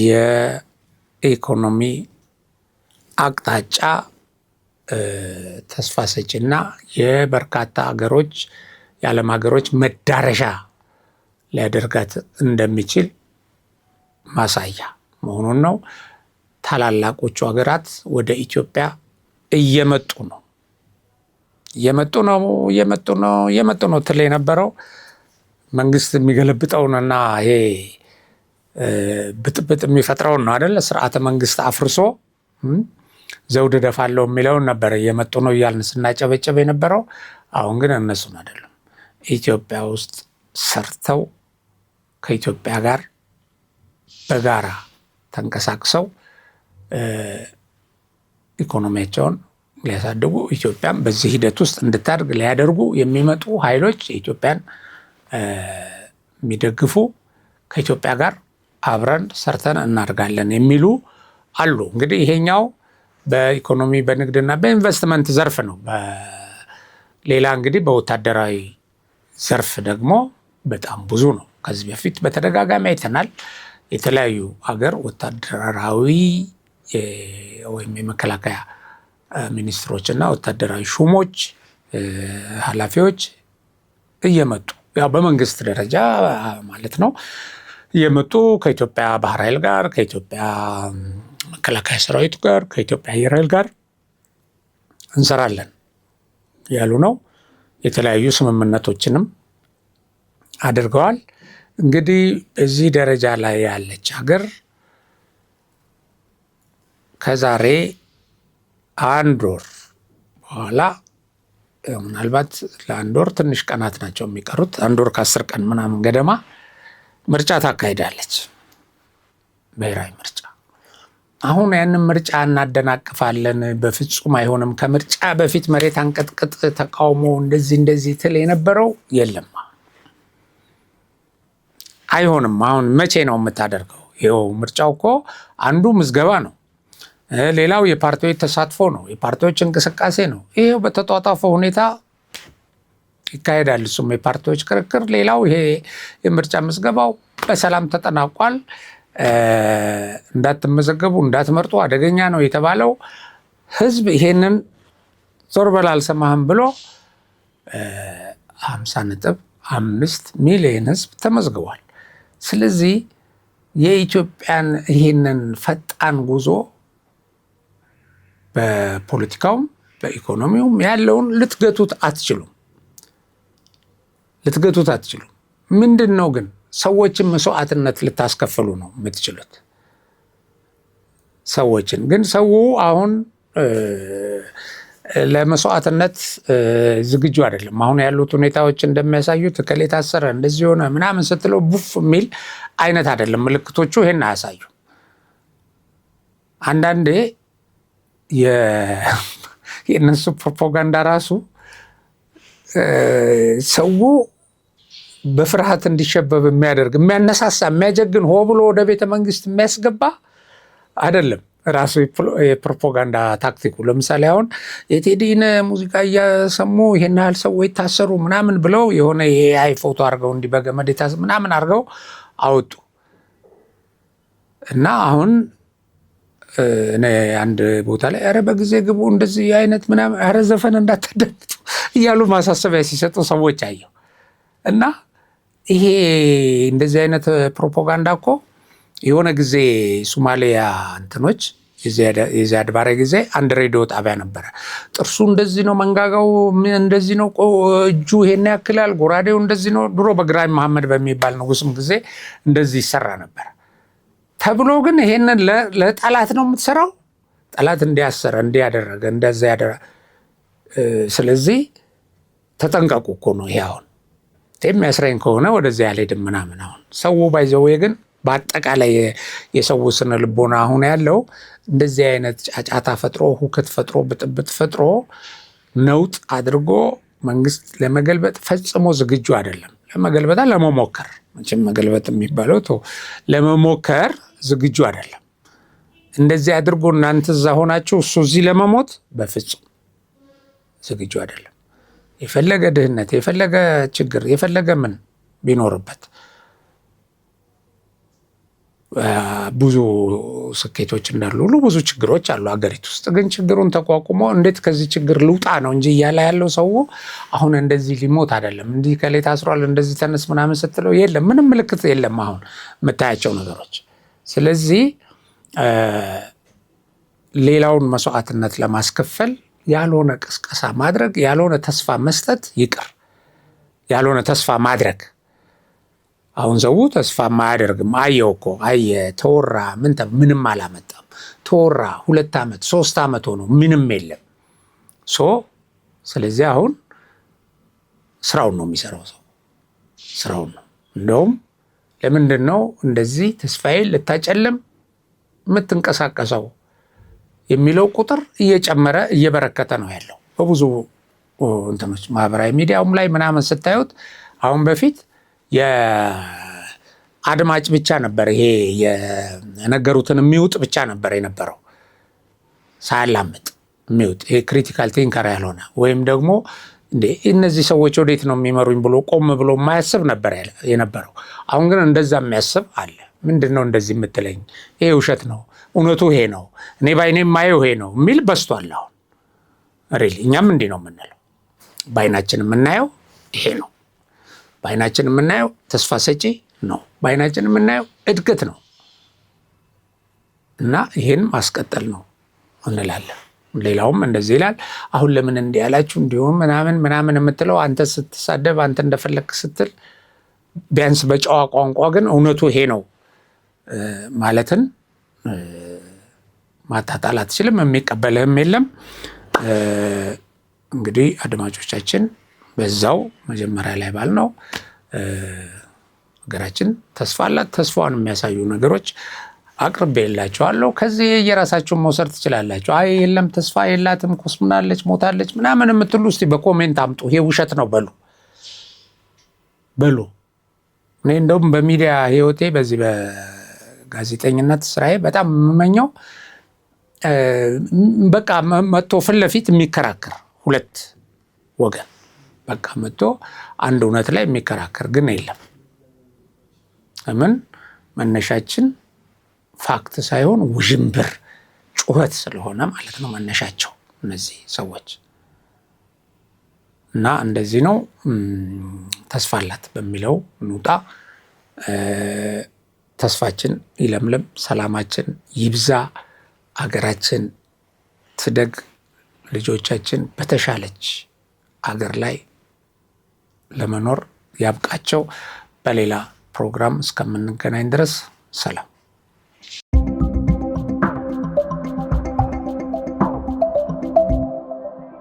የኢኮኖሚ አቅጣጫ ተስፋ ሰጪና የበርካታ ሀገሮች የዓለም ሀገሮች መዳረሻ ሊያደርጋት እንደሚችል ማሳያ መሆኑን ነው። ታላላቆቹ ሀገራት ወደ ኢትዮጵያ እየመጡ ነው ትል የነበረው መንግስት የሚገለብጠውንና ይሄ ብጥብጥ የሚፈጥረውን ነው አይደለ? ስርዓተ መንግስት አፍርሶ ዘውድ ደፋለው የሚለውን ነበር እየመጡ ነው እያልን ስናጨበጨብ የነበረው። አሁን ግን እነሱን አይደለም፣ ኢትዮጵያ ውስጥ ሰርተው ከኢትዮጵያ ጋር በጋራ ተንቀሳቅሰው ኢኮኖሚያቸውን ሊያሳድጉ ኢትዮጵያን በዚህ ሂደት ውስጥ እንድታድግ ሊያደርጉ የሚመጡ ኃይሎች ኢትዮጵያን የሚደግፉ ከኢትዮጵያ ጋር አብረን ሰርተን እናድጋለን የሚሉ አሉ። እንግዲህ ይሄኛው በኢኮኖሚ በንግድና በኢንቨስትመንት ዘርፍ ነው። ሌላ እንግዲህ በወታደራዊ ዘርፍ ደግሞ በጣም ብዙ ነው። ከዚህ በፊት በተደጋጋሚ አይተናል። የተለያዩ ሀገር ወታደራዊ ወይም የመከላከያ ሚኒስትሮች እና ወታደራዊ ሹሞች ኃላፊዎች እየመጡ ያው በመንግስት ደረጃ ማለት ነው እየመጡ ከኢትዮጵያ ባህር ኃይል ጋር ከኢትዮጵያ መከላከያ ሰራዊት ጋር ከኢትዮጵያ አየር ኃይል ጋር እንሰራለን ያሉ ነው። የተለያዩ ስምምነቶችንም አድርገዋል። እንግዲህ በዚህ ደረጃ ላይ ያለች ሀገር ከዛሬ 1 ወር በኋላ ምናልባት ለ1 ወር ትንሽ ቀናት ናቸው የሚቀሩት፣ 1 ወር ከ10 ቀን ምናምን ገደማ ምርጫ ታካሂዳለች፣ ብሔራዊ ምርጫ። አሁን ያንን ምርጫ እናደናቅፋለን፣ በፍጹም አይሆንም፣ ከምርጫ በፊት መሬት አንቀጥቅጥ ተቃውሞ እንደዚህ ትል የነበረው የለም፣ አይሆንም። አሁን መቼ ነው የምታደርገው? ይኸው ምርጫው እኮ አንዱ ምዝገባ ነው፣ ሌላው የፓርቲዎች ተሳትፎ ነው፣ የፓርቲዎች እንቅስቃሴ ነው። ይሄው በተጧጧፈ ሁኔታ ይካሄዳል። እሱም የፓርቲዎች ክርክር፣ ሌላው ይሄ የምርጫ ምዝገባው በሰላም ተጠናቋል። እንዳትመዘገቡ እንዳትመርጡ አደገኛ ነው የተባለው ህዝብ ይሄንን ዞር በል አልሰማህም ብሎ 50.5 ሚሊዮን ህዝብ ተመዝግቧል። ስለዚህ የኢትዮጵያን ይሄንን ፈጣን ጉዞ በፖለቲካውም በኢኮኖሚውም ያለውን ልትገቱት አትችሉም። ምንድን ነው ግን ሰዎችን መስዋዕትነት ልታስከፍሉ ነው የምትችሉት። ሰዎችን ግን ሰው አሁን ለመስዋዕትነት ዝግጁ አይደለም። አሁን ያሉት ሁኔታዎች እንደሚያሳዩት እከሌ ታሰረ እንደዚህ ሆነ ምናምን ስትለው ቡፍ የሚል አይነት አይደለም። ምልክቶቹ ይሄን አያሳዩ። አንዳንዴ የእነሱ ፕሮፓጋንዳ ራሱ ሰው በፍርሃት እንዲሸበብ የሚያደርግ የሚያነሳሳ የሚያጀግን ሆ ብሎ ወደ ቤተ መንግስት የሚያስገባ አይደለም። ራሱ የፕሮፓጋንዳ ታክቲኩ ለምሳሌ አሁን የቴዲን ሙዚቃ እያሰሙ ይሄን ያህል ሰዎች ታሰሩ ምናምን ብለው የሆነ የኤአይ ፎቶ አድርገው እንዲህ በገመድ ምናምን አድርገው አወጡ እና አሁን እኔ አንድ ቦታ ላይ ኧረ በጊዜ ግቡ እንደዚህ አይነት ምናምን ኧረ ዘፈን እንዳታዳምጡ እያሉ ማሳሰቢያ ሲሰጡ ሰዎች አየሁ። እና ይሄ እንደዚህ አይነት ፕሮፓጋንዳ እኮ የሆነ ጊዜ ሶማሊያ እንትኖች የዚያድ ባሬ ጊዜ አንድ ሬዲዮ ጣቢያ ነበረ። ጥርሱ እንደዚህ ነው፣ መንጋጋው እንደዚህ ነው፣ እጁ ይሄን ያክላል፣ ጎራዴው እንደዚህ ነው። ድሮ በግራኝ መሐመድ በሚባል ንጉስም ጊዜ እንደዚህ ይሰራ ነበር ተብሎ ግን ይሄንን ለጠላት ነው የምትሰራው፣ ጠላት እንዲያሰረ እንዲያደረገ እንደዛ ያደረ። ስለዚህ ተጠንቀቁ እኮ ነው ይሄ። አሁን የሚያስረኝ ከሆነ ወደዚያ ያልሄድም ምናምን። አሁን ሰው ባይዘው ግን በአጠቃላይ የሰው ስነ ልቦና አሁን ያለው እንደዚህ አይነት ጫጫታ ፈጥሮ ሁከት ፈጥሮ ብጥብጥ ፈጥሮ ነውጥ አድርጎ መንግስት ለመገልበጥ ፈጽሞ ዝግጁ አይደለም። ለመገልበጣ ለመሞከር መቼም መገልበጥ የሚባለው ለመሞከር ዝግጁ አይደለም። እንደዚህ አድርጎ እናንተ እዛ ሆናችሁ እሱ እዚህ ለመሞት በፍጹም ዝግጁ አይደለም። የፈለገ ድህነት የፈለገ ችግር የፈለገ ምን ቢኖርበት ብዙ ስኬቶች እንዳሉ ሁሉ ብዙ ችግሮች አሉ ሀገሪቱ ውስጥ። ግን ችግሩን ተቋቁሞ እንዴት ከዚህ ችግር ልውጣ ነው እንጂ እያለ ያለው ሰው አሁን እንደዚህ ሊሞት አይደለም። እንዲህ ከሌ ታስሯል እንደዚህ ተነስ ምናምን ስትለው የለም፣ ምንም ምልክት የለም አሁን የምታያቸው ነገሮች። ስለዚህ ሌላውን መስዋዕትነት ለማስከፈል ያልሆነ ቅስቀሳ ማድረግ፣ ያልሆነ ተስፋ መስጠት ይቅር፣ ያልሆነ ተስፋ ማድረግ። አሁን ሰው ተስፋ ማያደርግም። አየው እኮ አየ ተወራ ምንም አላመጣም። ተወራ 2 ዓመት 3 ዓመት ሆኖ ምንም የለም። ስለዚህ አሁን ስራውን ነው የሚሰራው ሰው ስራውን ነው። እንደውም ለምንድን ነው እንደዚህ ተስፋዬን ልታጨልም የምትንቀሳቀሰው የሚለው ቁጥር እየጨመረ እየበረከተ ነው ያለው በብዙ እንትኖች ማህበራዊ ሚዲያውም ላይ ምናምን ስታዩት። አሁን በፊት የአድማጭ ብቻ ነበር፣ ይሄ የነገሩትን የሚውጥ ብቻ ነበር የነበረው፣ ሳያላምጥ የሚውጥ ይሄ ክሪቲካል ቲንከር ያልሆነ ወይም ደግሞ እንዴ እነዚህ ሰዎች ወዴት ነው የሚመሩኝ ብሎ ቆም ብሎ የማያስብ ነበር የነበረው። አሁን ግን እንደዛ የሚያስብ አለ። ምንድን ነው እንደዚህ የምትለኝ? ይሄ ውሸት ነው፣ እውነቱ ይሄ ነው፣ እኔ ባይኔ የማየው ይሄ ነው የሚል በስቷል አሁን። ሪሊ እኛም እንዲህ ነው የምንለው። በአይናችን የምናየው ይሄ ነው፣ በአይናችን የምናየው ተስፋ ሰጪ ነው፣ በአይናችን የምናየው እድገት ነው እና ይሄን ማስቀጠል ነው እንላለን። ሌላውም እንደዚህ ይላል። አሁን ለምን እንዲህ ያላችሁ እንዲሁም ምናምን የምትለው አንተ ስትሳደብ አንተ እንደፈለክ ስትል ቢያንስ በጨዋ ቋንቋ ግን እውነቱ ይሄ ነው ማለትን ማታጣል አትችልም። የሚቀበልህም የለም። እንግዲህ አድማጮቻችን በዛው መጀመሪያ ላይ ባልነው ሀገራችን ተስፋ አላት። ተስፋዋን የሚያሳዩ ነገሮች አቅርቤላችኋለሁ። ከዚህ የራሳችሁን መውሰድ ትችላላችሁ። አይ የለም ተስፋ የላትም ኮስምናለች ሞታለች ምናምን የምትሉ እስቲ በኮሜንት አምጡ። ይሄ ውሸት ነው በሉ። እኔ እንደውም በሚዲያ ህይወቴ በዚህ በጋዜጠኝነት ስራዬ በጣም የምመኘው በቃ መጥቶ ፊት ለፊት የሚከራከር ሁለት ወገን በቃ መጥቶ አንድ እውነት ላይ የሚከራከር ግን የለም። ምን መነሻችን ፋክት ሳይሆን ውዥንብር ጩኸት ስለሆነ ማለት ነው መነሻቸው እነዚህ ሰዎች እና እንደዚህ ነው። ተስፋ አላት በሚለው እንውጣ። ተስፋችን ይለምልም፣ ሰላማችን ይብዛ፣ አገራችን ትደግ፣ ልጆቻችን በተሻለች አገር ላይ ለመኖር ያብቃቸው። በሌላ ፕሮግራም እስከምንገናኝ ድረስ ሰላም።